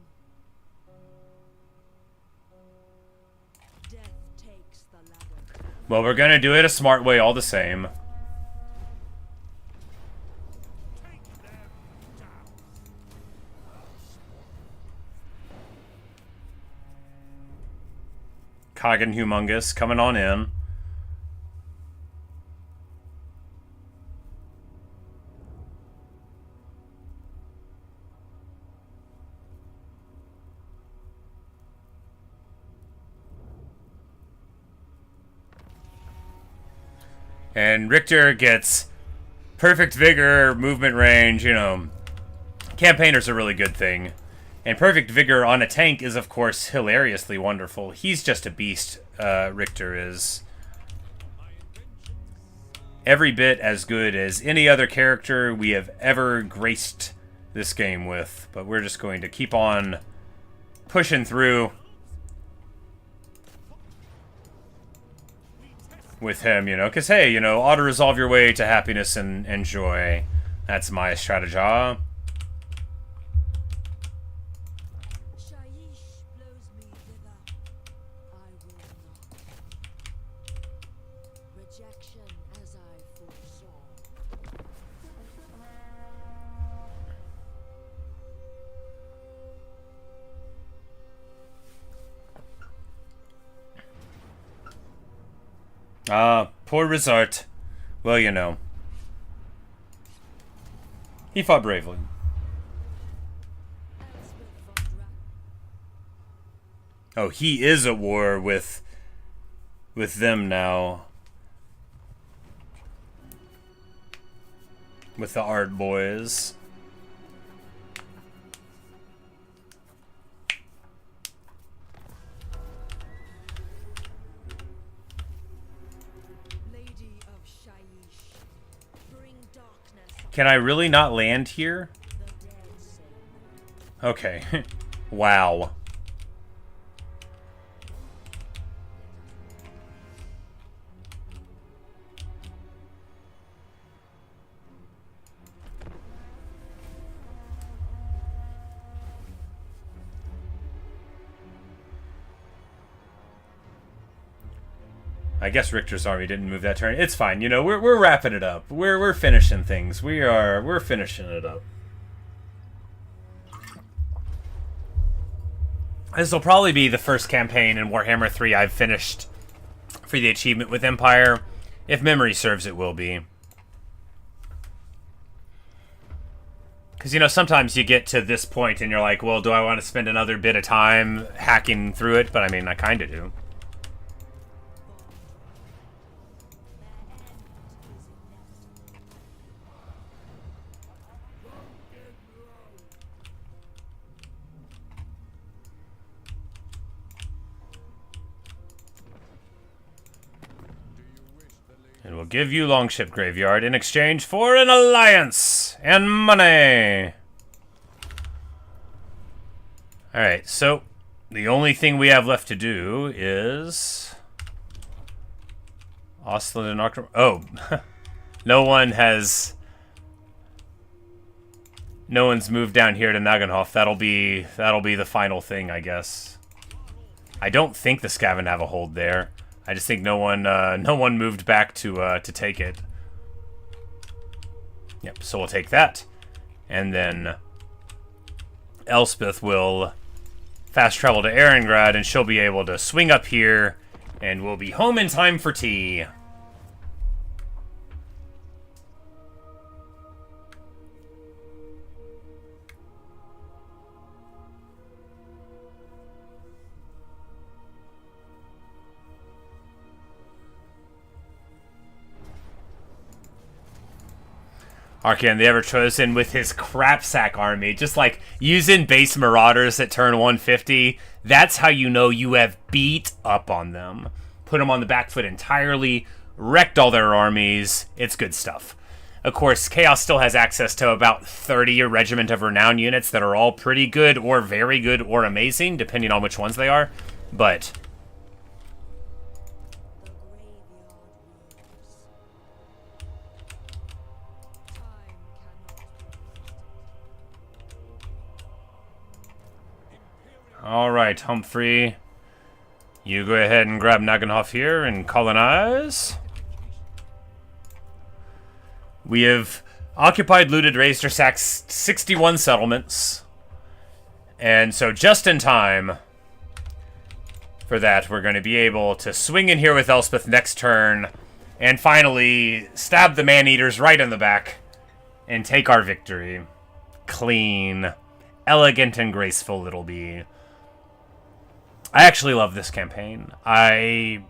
Death takes the ladder. Well, we're gonna do it a smart way all the same. Take them down. Kagan Humongous coming on in. And Richter gets perfect vigor, movement range, you know. Campaigners are a really good thing. And perfect vigor on a tank is, of course, hilariously wonderful. He's just a beast, Richter is. Every bit as good as any other character we have ever graced this game with. But we're just going to keep on pushing through with him, you know. Because, hey, you know, auto-resolve your way to happiness and joy. That's my strategy. Shaiish blows me thither. I will not. Rejection as I foresaw. Ah, poor Resort. Well, you know. He fought bravely. Elspeth von Drac. Oh, he is at war with them now. With the art boys. Lady of Shaiish. Bring darkness. Can I really not land here? The dead say no. Okay. Wow. I guess Richter's army didn't move that turn. It's fine. You know, we're wrapping it up. We're finishing things. We're finishing it up. This will probably be the first campaign in Warhammer 3 I've finished for the achievement with Empire. If memory serves, it will be. Because, you know, sometimes you get to this point and you're like, well, do I want to spend another bit of time hacking through it? But, I mean, I kind of do. And we'll give you Longship Graveyard in exchange for an alliance and money. Alright, so the only thing we have left to do is Osland and October. Oh, no one's moved down here to Nagenhof. That'll be the final thing, I guess. I don't think the Skaven have a hold there. I just think no one moved back to take it. Yep. So we'll take that, and then Elspeth will fast travel to Erengrad, and she'll be able to swing up here, and we'll be home in time for tea. Arcan the Ever-Chosen with his crapsack army, just like using base marauders at turn 150. That's how you know you have beat up on them. Put them on the back foot entirely, wrecked all their armies. It's good stuff. Of course, Chaos still has access to about 30 Regiment of Renown units that are all pretty good or very good or amazing, depending on which ones they are. But alright, Humphrey. You go ahead and grab Nagenhof here and colonize. We have occupied, looted, razed, or sacked 61 settlements. And so just in time for that, we're going to be able to swing in here with Elspeth next turn and finally stab the man-eaters right in the back and take our victory. Clean, elegant, and graceful it'll be. I actually love this campaign. I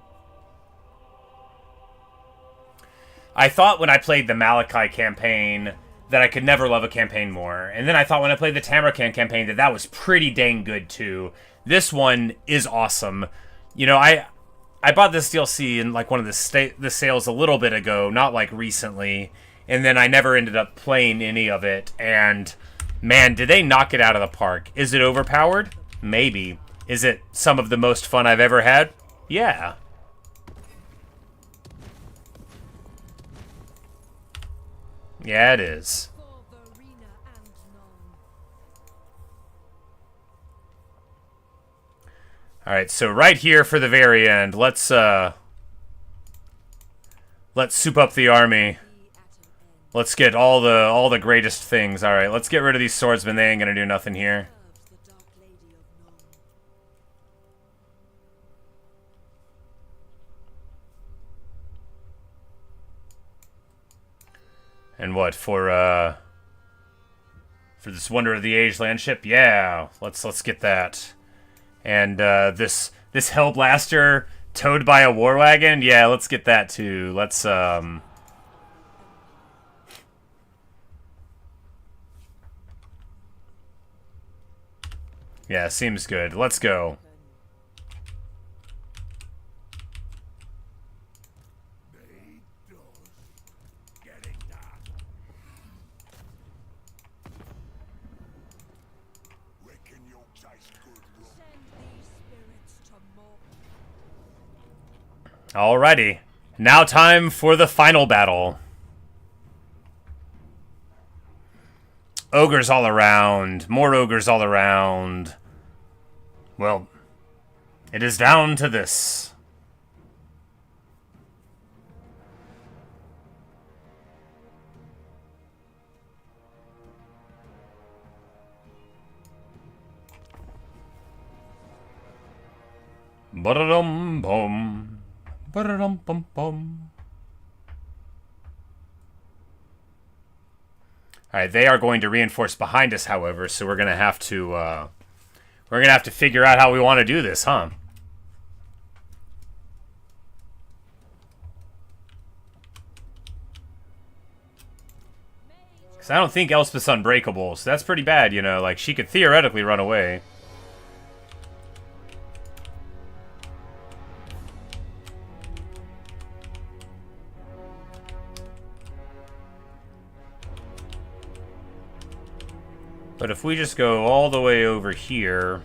thought when I played the Malachi campaign that I could never love a campaign more. And then I thought when I played the Tamarkan campaign that was pretty dang good too. This one is awesome. You know, I bought this DLC in like one of the sales a little bit ago, not like recently. And then I never ended up playing any of it. And man, did they knock it out of the park. Is it overpowered? Maybe. Is it some of the most fun I've ever had? Yeah. Yeah, it is. Alright, so right here for the very end, let's soup up the army. Let's get all the greatest things. Alright, let's get rid of these swordsmen. They ain't gonna do nothing here. And what, for this Wonder of the Age landship? Yeah, let's get that. And this Hellblaster towed by a war wagon? Yeah, let's get that too. Let's yeah, seems good. Let's go. Alrighty. Now time for the final battle. Ogres all around. More ogres all around. Well, it is down to this. Ba-da-dum-bum. Ba-da-dum-bum-bum. Alright, they are going to reinforce behind us, however, so we're gonna have to figure out how we want to do this, huh? Because I don't think Elspeth's unbreakable, so that's pretty bad, you know, like, she could theoretically run away. But if we just go all the way over here...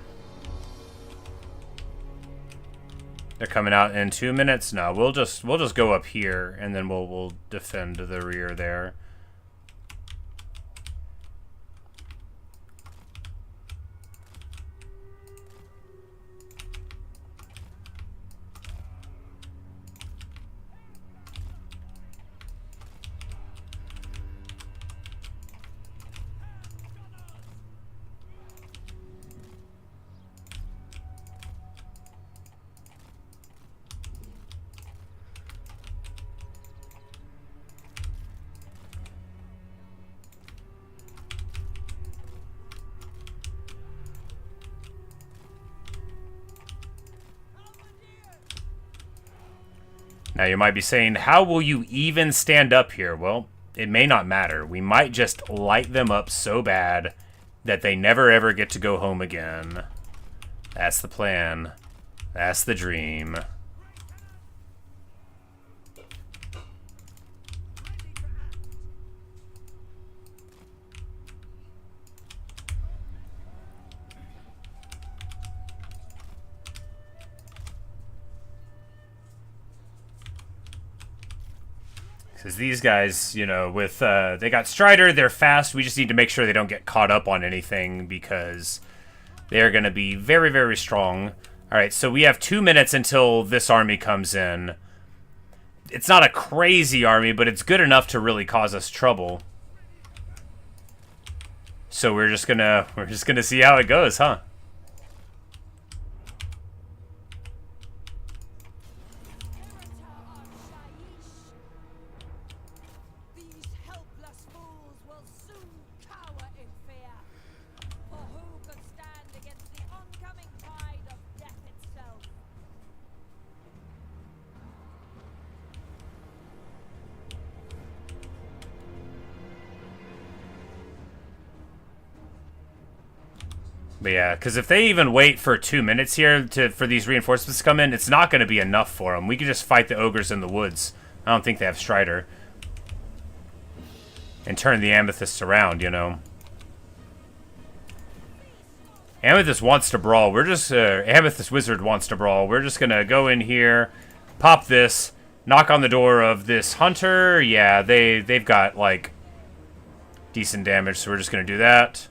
They're coming out in 2 minutes. No, we'll just go up here, and then we'll defend the rear there. Now you might be saying, how will you even stand up here? Well, it may not matter. We might just light them up so bad that they never ever get to go home again. That's the plan. That's the dream. Because these guys, you know, with they got Strider, they're fast. We just need to make sure they don't get caught up on anything because they're going to be very, very strong. All right, so we have 2 minutes until this army comes in. It's not a crazy army, but it's good enough to really cause us trouble. So we're just gonna see how it goes, huh? These helpless fools will soon cower in fear. For who could stand against the oncoming tide of death itself? But yeah, because if they even wait for 2 minutes here for these reinforcements to come in, it's not going to be enough for them. We could just fight the ogres in the woods. I don't think they have Strider. And turn the Amethyst around, you know. Amethyst wants to brawl. We're just... Amethyst Wizard wants to brawl. We're just going to go in here, pop this, knock on the door of this Hunter. Yeah, they've got, like, decent damage, so we're just going to do that.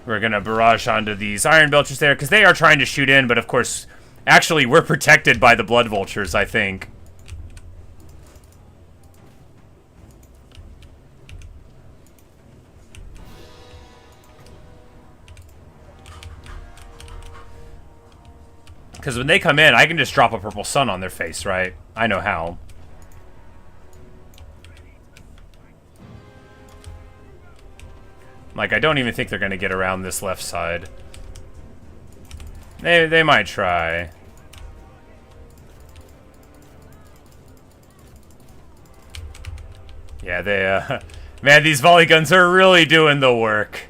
We're going to barrage onto these Iron Belchers there, because they are trying to shoot in, but of course, actually, we're protected by the Blood Vultures, I think. Because when they come in, I can just drop a purple sun on their face, right? I know how. Like, I don't even think they're going to get around this left side. They might try. Yeah, they, man, these volley guns are really doing the work.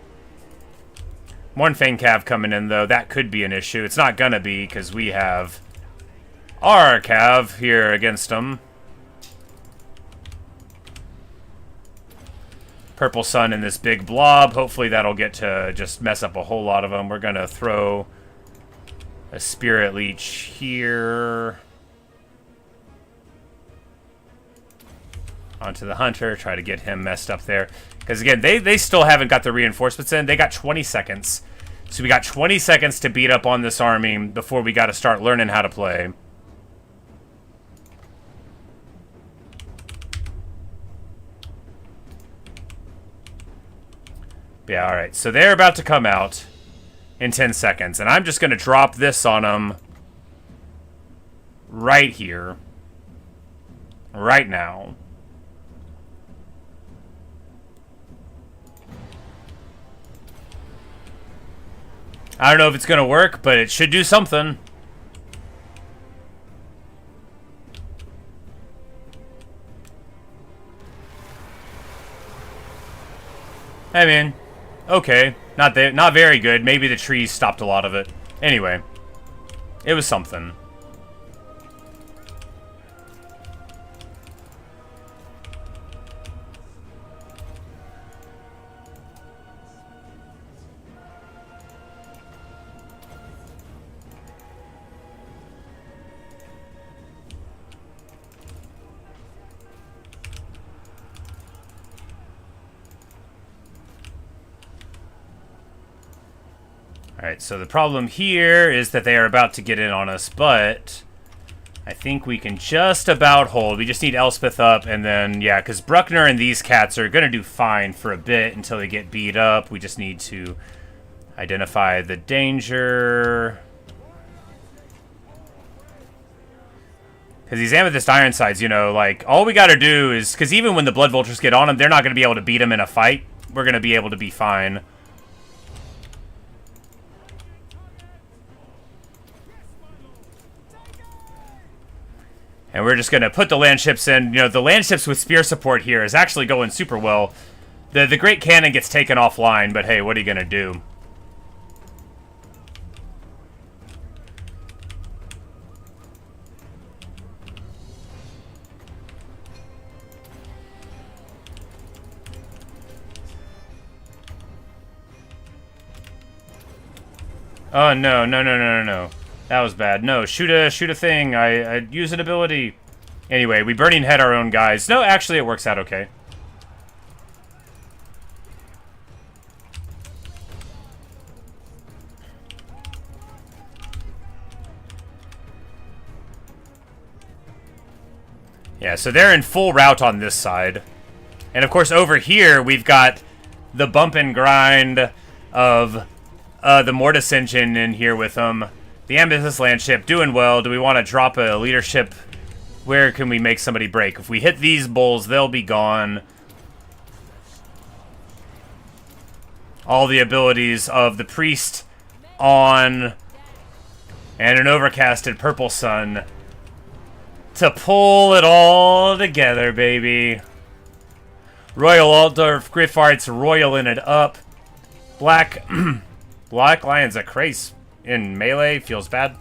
Mornfang Cav coming in, though. That could be an issue. It's not going to be, because we have our Cav here against them. Purple Sun in this big blob. Hopefully that'll get to just mess up a whole lot of them. We're going to throw a Spirit Leech here onto the Hunter. Try to get him messed up there. Because, again, they still haven't got the reinforcements in. They got 20 seconds. So we got 20 seconds to beat up on this army before we got to start learning how to play. Yeah, alright. So they're about to come out in 10 seconds. And I'm just going to drop this on them right here. Right now. I don't know if it's going to work, but it should do something. I mean, okay. Not very good. Maybe the trees stopped a lot of it. Anyway, it was something. Alright, so the problem here is that they are about to get in on us, but I think we can just about hold. We just need Elspeth up, and then, yeah, because Bruckner and these cats are going to do fine for a bit until they get beat up. We just need to identify the danger. Because these Amethyst Ironsides, you know, like, all we got to do is, because even when the Blood Vultures get on them, they're not going to be able to beat them in a fight. We're going to be able to be fine. And we're just going to put the land ships in. You know, the land ships with spear support here is actually going super well. The Great Cannon gets taken offline, but hey, what are you going to do? Oh, no, no, no, no, no, no. That was bad. No, shoot a thing. I use an ability. Anyway, we Burning Head our own guys. No, actually, it works out okay. Yeah, so they're in full route on this side. And, of course, over here, we've got the bump and grind of the Mortis engine in here with them. The Amethyst Landship doing well. Do we want to drop a leadership? Where can we make somebody break? If we hit these bulls, they'll be gone. All the abilities of the priest on, and an overcasted purple sun to pull it all together, baby. Royal Altdorf Griffart's royaling it up. Black Lion's a craze in melee. Feels bad.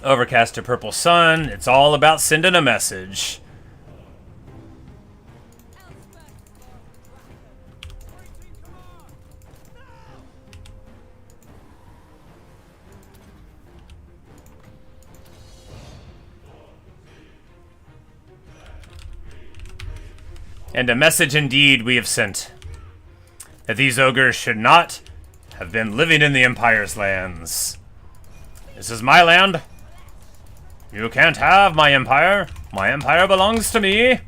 Overcast to purple sun. It's all about sending a message. And a message indeed we have sent, that these ogres should not have been living in the Empire's lands. This is my land. You can't have my empire. My empire belongs to me.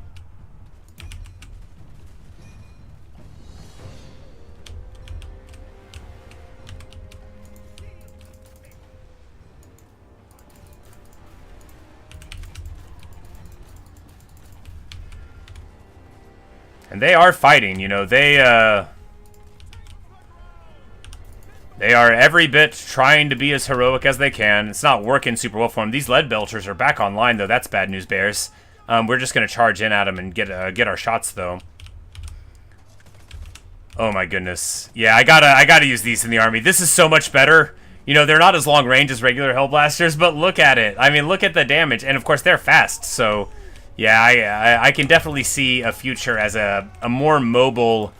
And they are fighting, you know, they are every bit trying to be as heroic as they can. It's not working super well for them. These lead belchers are back online, though. That's bad news, Bears. We're just going to charge in at them and get our shots, though. Oh, my goodness. Yeah, I gotta use these in the army. This is so much better. You know, they're not as long range as regular Hellblasters, but look at it. I mean, look at the damage. And, of course, they're fast, so... Yeah, I can definitely see a future as a more mobile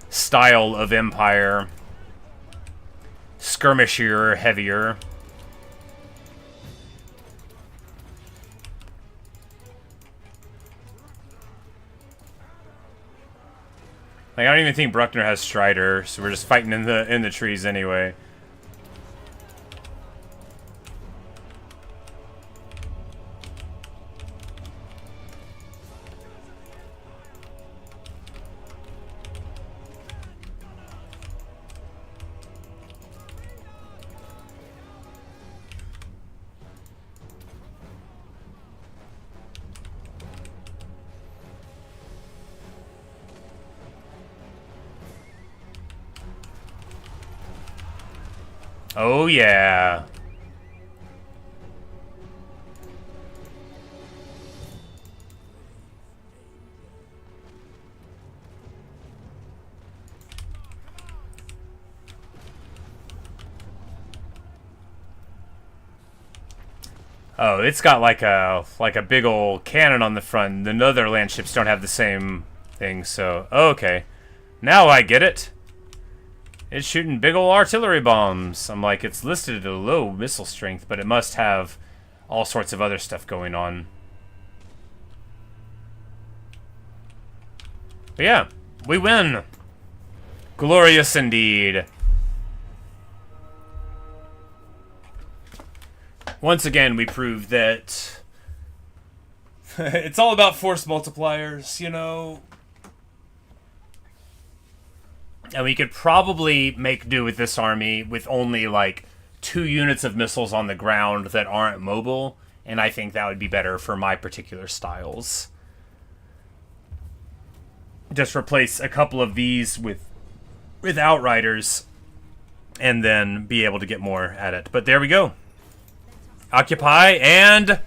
style of Empire. Skirmishier, heavier. Like, I don't even think Bruckner has Strider, so we're just fighting in the trees anyway. Oh, yeah. Oh, it's got like a big old cannon on the front. The other land ships don't have the same thing, so okay. Now I get it. It's shooting big ol' artillery bombs. I'm like, it's listed at a low missile strength, but it must have all sorts of other stuff going on. But yeah, we win. Glorious indeed. Once again, we proved that it's all about force multipliers, you know. And we could probably make do with this army with only like 2 units of missiles on the ground that aren't mobile, and I think that would be better for my particular styles. Just replace a couple of these with Outriders, and then be able to get more at it. But there we go. Occupy and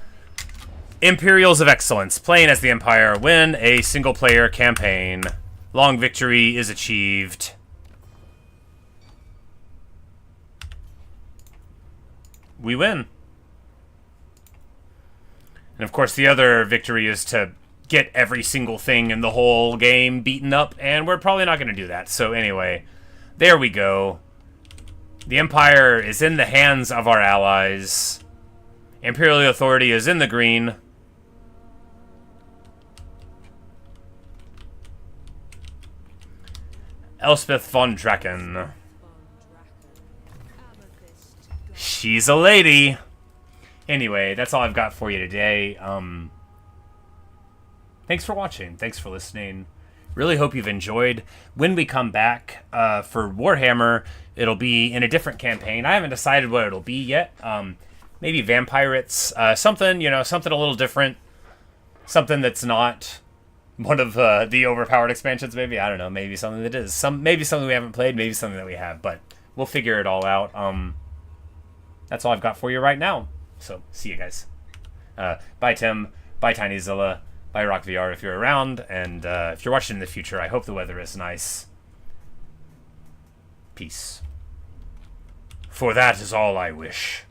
Imperials of Excellence. Playing as the Empire. Win a single-player campaign. Long victory is achieved. We win. And of course the other victory is to get every single thing in the whole game beaten up, and we're probably not going to do that. So anyway, there we go. The Empire is in the hands of our allies. Imperial authority is in the green. Elspeth von Draken. She's a lady. Anyway, that's all I've got for you today. Thanks for watching. Thanks for listening. Really hope you've enjoyed. When we come back for Warhammer, it'll be in a different campaign. I haven't decided what it'll be yet. Maybe Vampirates. Something, you know, something a little different. Something that's not one of the overpowered expansions, maybe. I don't know. Maybe something that is. Maybe something we haven't played. Maybe something that we have. But we'll figure it all out. That's all I've got for you right now. So, see you guys. Bye, Tim. Bye, TinyZilla. Bye, RockVR if you're around. And if you're watching in the future, I hope the weather is nice. Peace. For that is all I wish.